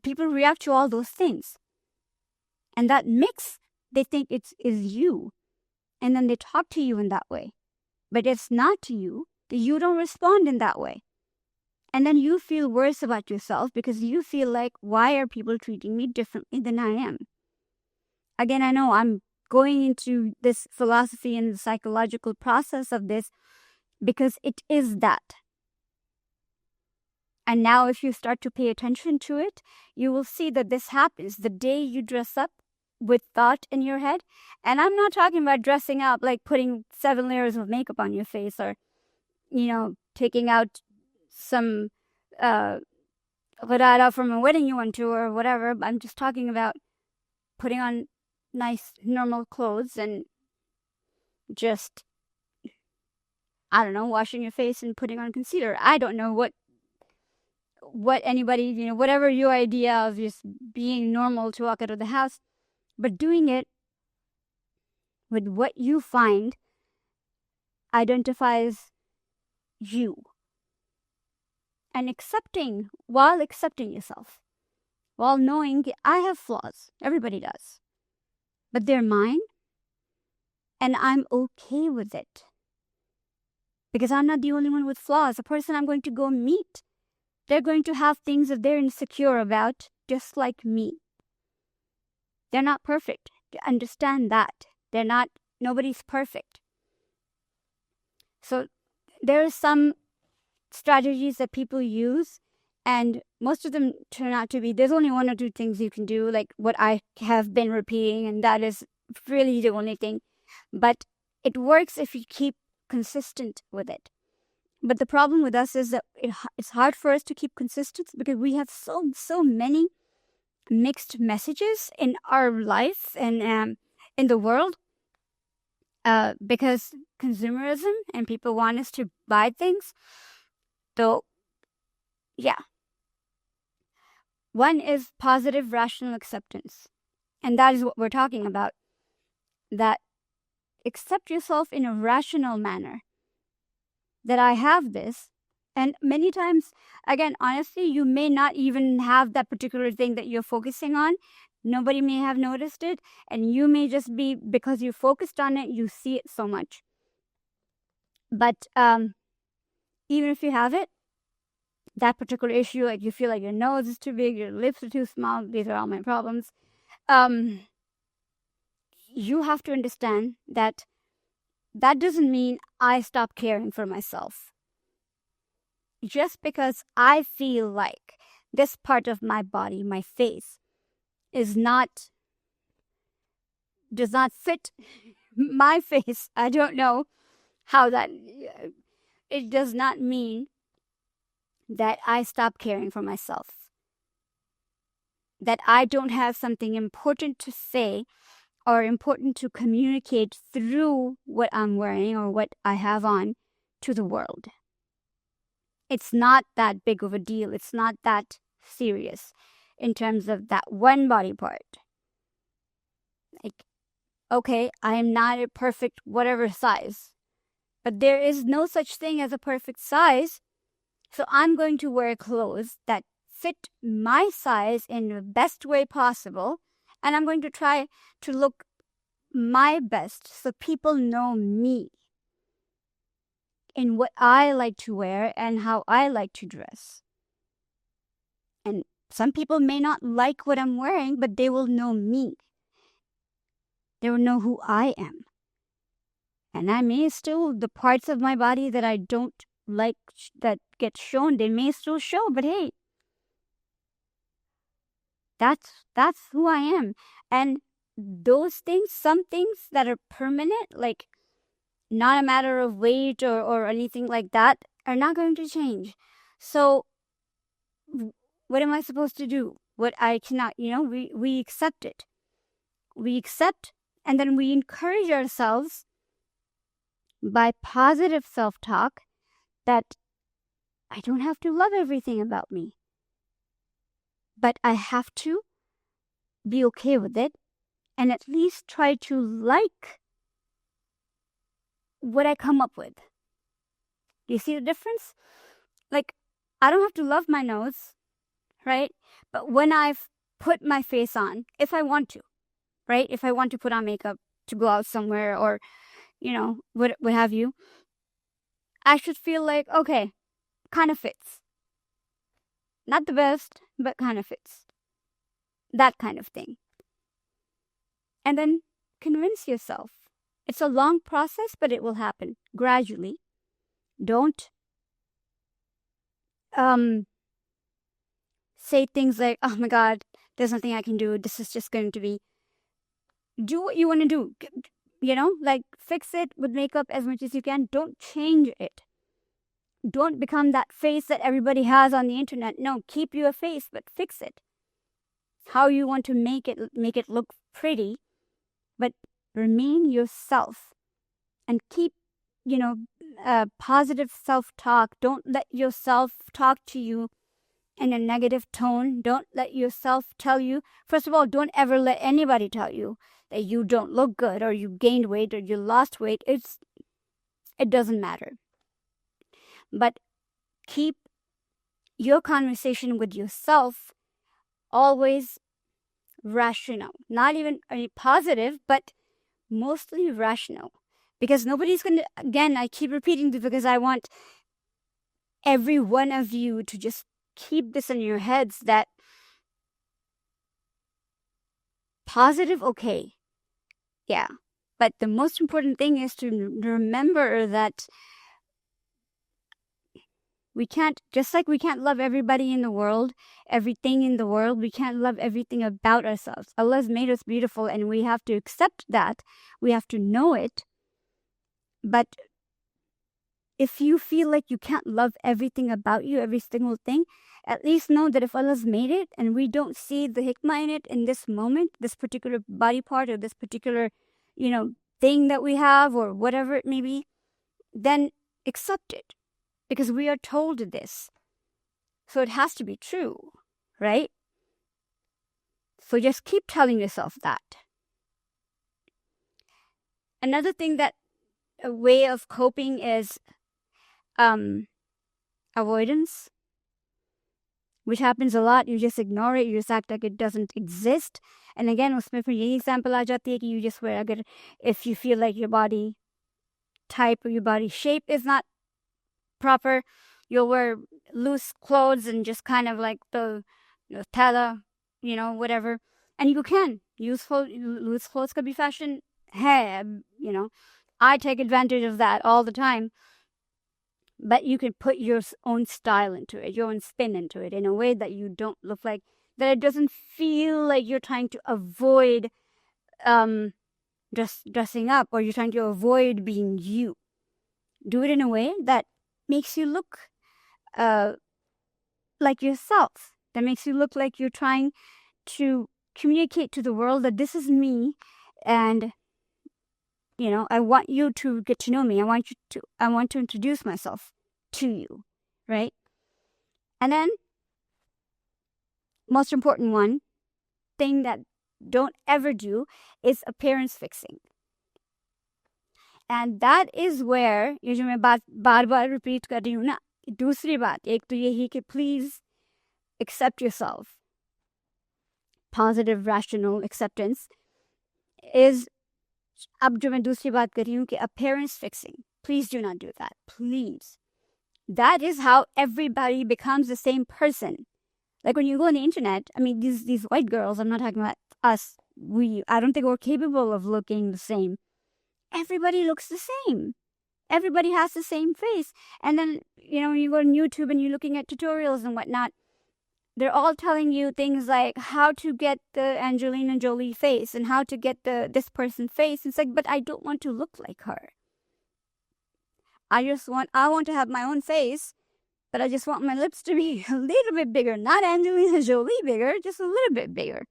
People react to all those things. And that mix, they think is you. And then they talk to you in that way. But it's not you. You don't respond in that way. And then you feel worse about yourself because you feel like, why are people treating me differently than I am? Again, I know I'm going into this philosophy and the psychological process of this because it is that. And now if you start to pay attention to it, you will see that this happens the day you dress up with thought in your head. And I'm not talking about dressing up like putting 7 layers of makeup on your face or, taking out some gharara from a wedding you went to or whatever. I'm just talking about putting on nice normal clothes and just, I don't know, washing your face and putting on concealer. I don't know what anybody, whatever your idea of just being normal to walk out of the house, but doing it with what you find identifies you. And while accepting yourself, while knowing I have flaws, everybody does, but they're mine, and I'm okay with it. Because I'm not the only one with flaws. The person I'm going to go meet, they're going to have things that they're insecure about, just like me. They're not perfect. Understand that. Nobody's perfect. So there are some strategies that people use, and most of them turn out to be, there's only 1 or 2 things you can do, like what I have been repeating, and that is really the only thing. But it works if you keep consistent with it. But the problem with us is that it's hard for us to keep consistent because we have so many mixed messages in our life and in the world, because consumerism and people want us to buy things. So, yeah. One is positive rational acceptance. And that is what we're talking about. That accept yourself in a rational manner. That I have this. And many times, again, honestly, you may not even have that particular thing that you're focusing on. Nobody may have noticed it. And you may just be, because you focused on it, you see it so much. But even if you have it, that particular issue, like you feel like your nose is too big, your lips are too small, these are all my problems. You have to understand that doesn't mean I stop caring for myself. Just because I feel like this part of my body, my face, does not fit my face. I don't know how that, it does not mean that I stop caring for myself. That I don't have something important to say or important to communicate through what I'm wearing or what I have on to the world. It's not that big of a deal. It's not that serious in terms of that one body part. Like, okay, I am not a perfect whatever size, but there is no such thing as a perfect size. So I'm going to wear clothes that fit my size in the best way possible. And I'm going to try to look my best so people know me in what I like to wear and how I like to dress. And some people may not like what I'm wearing, but they will know me. They will know who I am. And I may still, the parts of my body that I don't like that get shown, they may still show, but hey, that's who I am. And those things, some things that are permanent, like not a matter of weight or anything like that, are not going to change. So what am I supposed to do? What I cannot, we accept it. We accept, and then we encourage ourselves by positive self-talk that I don't have to love everything about me, but I have to be okay with it and at least try to like what I come up with. Do you see the difference? Like, I don't have to love my nose, right? But when I've put my face on, if I want to, right? If I want to put on makeup to go out somewhere or, what have you, I should feel like, okay, kind of fits. Not the best, but kind of fits. That kind of thing. And then convince yourself. It's a long process, but it will happen gradually. Don't say things like, oh my God, there's nothing I can do. This is just going to be. Do what you want to do. Like fix it with makeup as much as you can. Don't change it. Don't become that face that everybody has on the internet. No, keep your face, but fix it. How you want to make it look pretty, but remain yourself and keep, positive self-talk. Don't let yourself talk to you in a negative tone. Don't let yourself tell you. First of all, don't ever let anybody tell you that you don't look good or you gained weight or you lost weight. It doesn't matter. But keep your conversation with yourself always rational. Not even positive, but mostly rational. Because nobody's going to, again, I keep repeating this because I want every one of you to just keep this in your heads that positive, okay. Yeah. But the most important thing is to remember that we can't, just like we can't love everybody in the world, everything in the world, we can't love everything about ourselves. Allah's made us beautiful and we have to accept that. We have to know it. But if you feel like you can't love everything about you, every single thing, at least know that if Allah's made it and we don't see the hikmah in it in this moment, this particular body part or this particular, thing that we have or whatever it may be, then accept it. Because we are told this. So it has to be true, right? So just keep telling yourself that. Another thing that a way of coping is avoidance, which happens a lot. You just ignore it. You just act like it doesn't exist. And again, उसमें फिर यही example आ जाती है कि you just wear, if you feel like your body type or your body shape is not proper, you'll wear loose clothes and just kind of like the tela, whatever. And you can use loose clothes could be fashion. Hey, I take advantage of that all the time. But you can put your own style into it, your own spin into it in a way that you don't look like, that it doesn't feel like you're trying to avoid dressing up or you're trying to avoid being you. Do it in a way that makes you look like yourself. That makes you look like you're trying to communicate to the world that this is me and I want you to get to know me. I want to introduce myself to you, right? And then, most important one thing that don't ever do is appearance fixing. And that is where, ये जो मैं बार repeat कर रही हूँ ना, दूसरी बात एक तो यही कि please accept yourself. Positive, rational acceptance is, अब जो मैं दूसरी बात कर रही हूँ कि appearance fixing. Please do not do that. Please. That is how everybody becomes the same person. Like when you go on the internet, I mean, these white girls, I'm not talking about us. I don't think we're capable of looking the same. Everybody looks the same. Everybody has the same face. And then, you go on YouTube and you're looking at tutorials and whatnot. They're all telling you things like how to get the Angelina Jolie face and how to get this person's face. It's like, but I don't want to look like her. I want to have my own face but I just want my lips to be a little bit bigger. Not Angelina Jolie bigger, just a little bit bigger.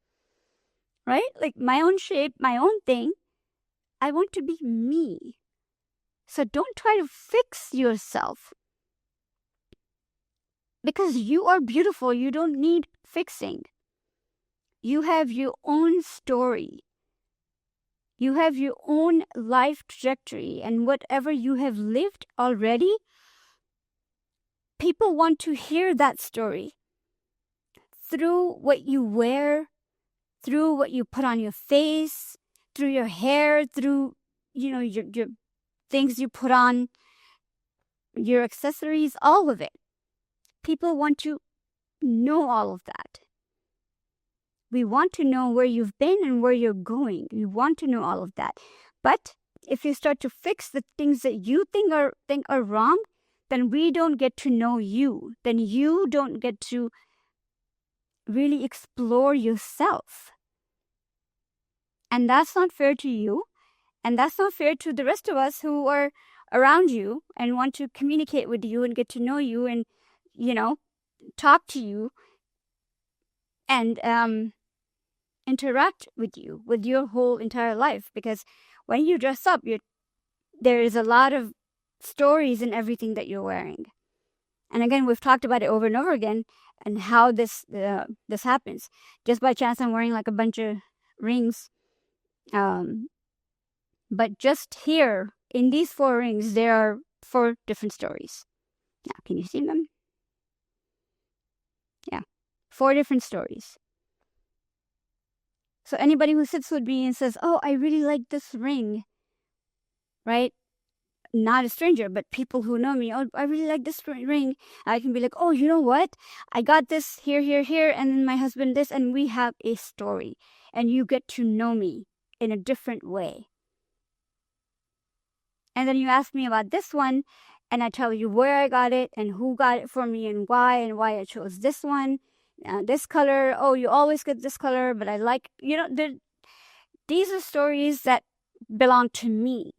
Right? Like my own shape, my own thing. I want to be me. So don't try to fix yourself. Because you are beautiful, you don't need fixing. You have your own story. You have your own life trajectory, and whatever you have lived already, people want to hear that story through what you wear, through what you put on your face, through your hair, through, your things you put on, your accessories, all of it. People want to know all of that. We want to know where you've been and where you're going. We want to know all of that. But if you start to fix the things that you think are wrong, then we don't get to know you. Then you don't get to really explore yourself. And that's not fair to you. And that's not fair to the rest of us who are around you and want to communicate with you and get to know you and, talk to you and interact with you, with your whole entire life. Because when you dress up, there is a lot of stories in everything that you're wearing. And again, we've talked about it over and over again and how this happens. Just by chance, I'm wearing like a bunch of rings. But just here, in these 4 rings, there are 4 different stories. Now, can you see them? Yeah, 4 different stories. So anybody who sits with me and says, oh, I really like this ring, right? Not a stranger, but people who know me, oh, I really like this ring. I can be like, oh, you know what? I got this here, and then my husband this, and we have a story. And you get to know me in a different way. And then you ask me about this one, and I tell you where I got it, and who got it for me, and why I chose this one. This color, oh, you always get this color, but I like, these are stories that belong to me,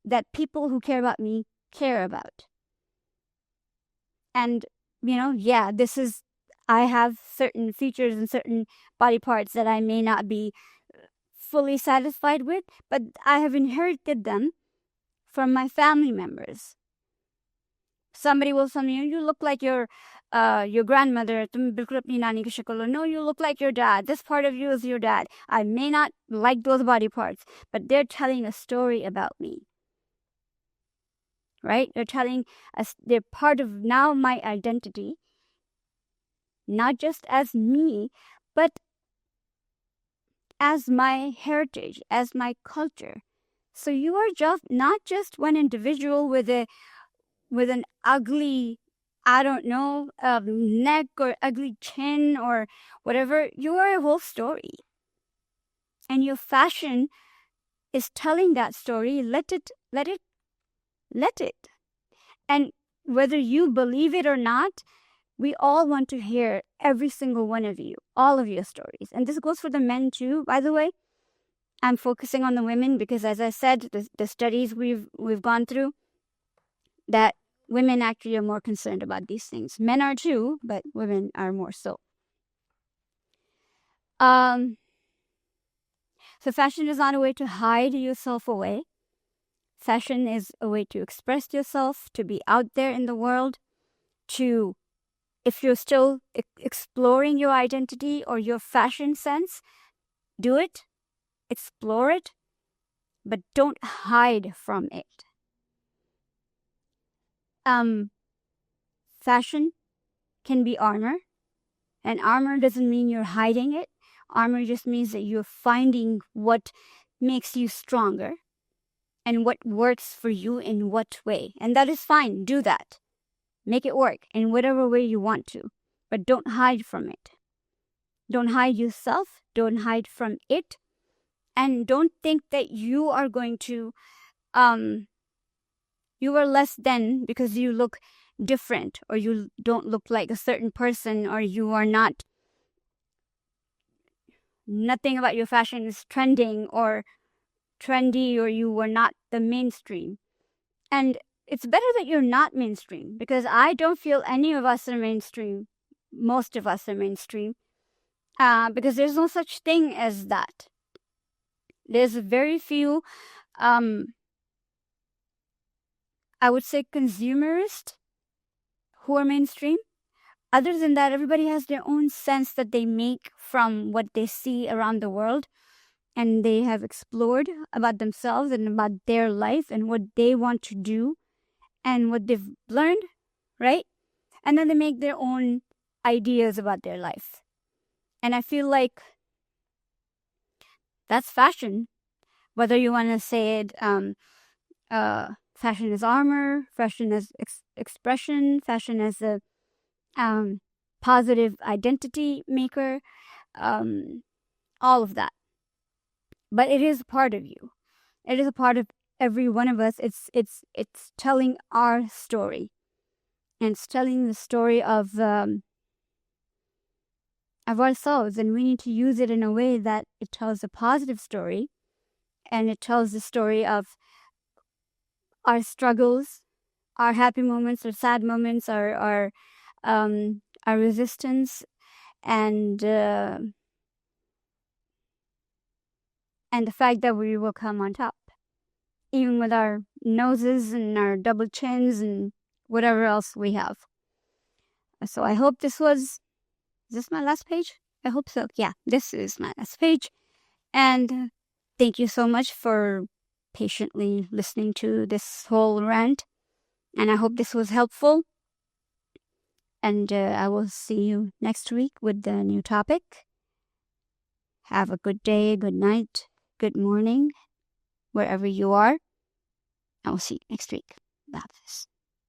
that people who care about me care about. And, I have certain features and certain body parts that I may not be fully satisfied with, but I have inherited them from my family members. Somebody will tell me, you look like your grandmother. No, you look like your dad. This part of you is your dad. I may not like those body parts, but they're telling a story about me. Right? They're telling us, they're part of now my identity, not just as me, but as my heritage, as my culture. So you are just not just one individual with an ugly, neck or ugly chin or whatever. You are a whole story. And your fashion is telling that story. Let it. And whether you believe it or not, we all want to hear every single one of you, all of your stories. And this goes for the men too, by the way. I'm focusing on the women because, as I said, the studies we've gone through, that women actually are more concerned about these things. Men are too, but women are more so. So fashion is not a way to hide yourself away. Fashion is a way to express yourself, to be out there in the world, to, if you're still exploring your identity or your fashion sense, do it, explore it, but don't hide from it. Fashion can be armor, and armor doesn't mean you're hiding it. Armor just means that you're finding what makes you stronger and what works for you in what way. And that is fine. Do that. Make it work in whatever way you want to, but don't hide from it. Don't hide yourself. Don't hide from it. And don't think that you are going to, you are less than because you look different, or you don't look like a certain person, or you are not, nothing about your fashion is trending or trendy, or you are not the mainstream. And it's better that you're not mainstream, because I don't feel any of us are mainstream. Most of us are mainstream, because there's no such thing as that. There's very few, I would say, consumerist who are mainstream. Other than that, everybody has their own sense that they make from what they see around the world, and they have explored about themselves and about their life and what they want to do and what they've learned, right? And then they make their own ideas about their life. And I feel like that's fashion. Whether you want to say it, fashion is armor, fashion as expression, fashion as a positive identity maker, all of that. But it is a part of you. It is a part of every one of us. It's telling our story, and it's telling the story of ourselves, and we need to use it in a way that it tells a positive story, and it tells the story of our struggles, our happy moments, our sad moments, our resistance, and the fact that we will come on top, even with our noses and our double chins and whatever else we have. So I hope this was... Is this my last page? I hope so. Yeah, this is my last page. And thank you so much for patiently listening to this whole rant. And I hope this was helpful. And I will see you next week with the new topic. Have a good day, good night, good morning, wherever you are. I will see you next week. Bye.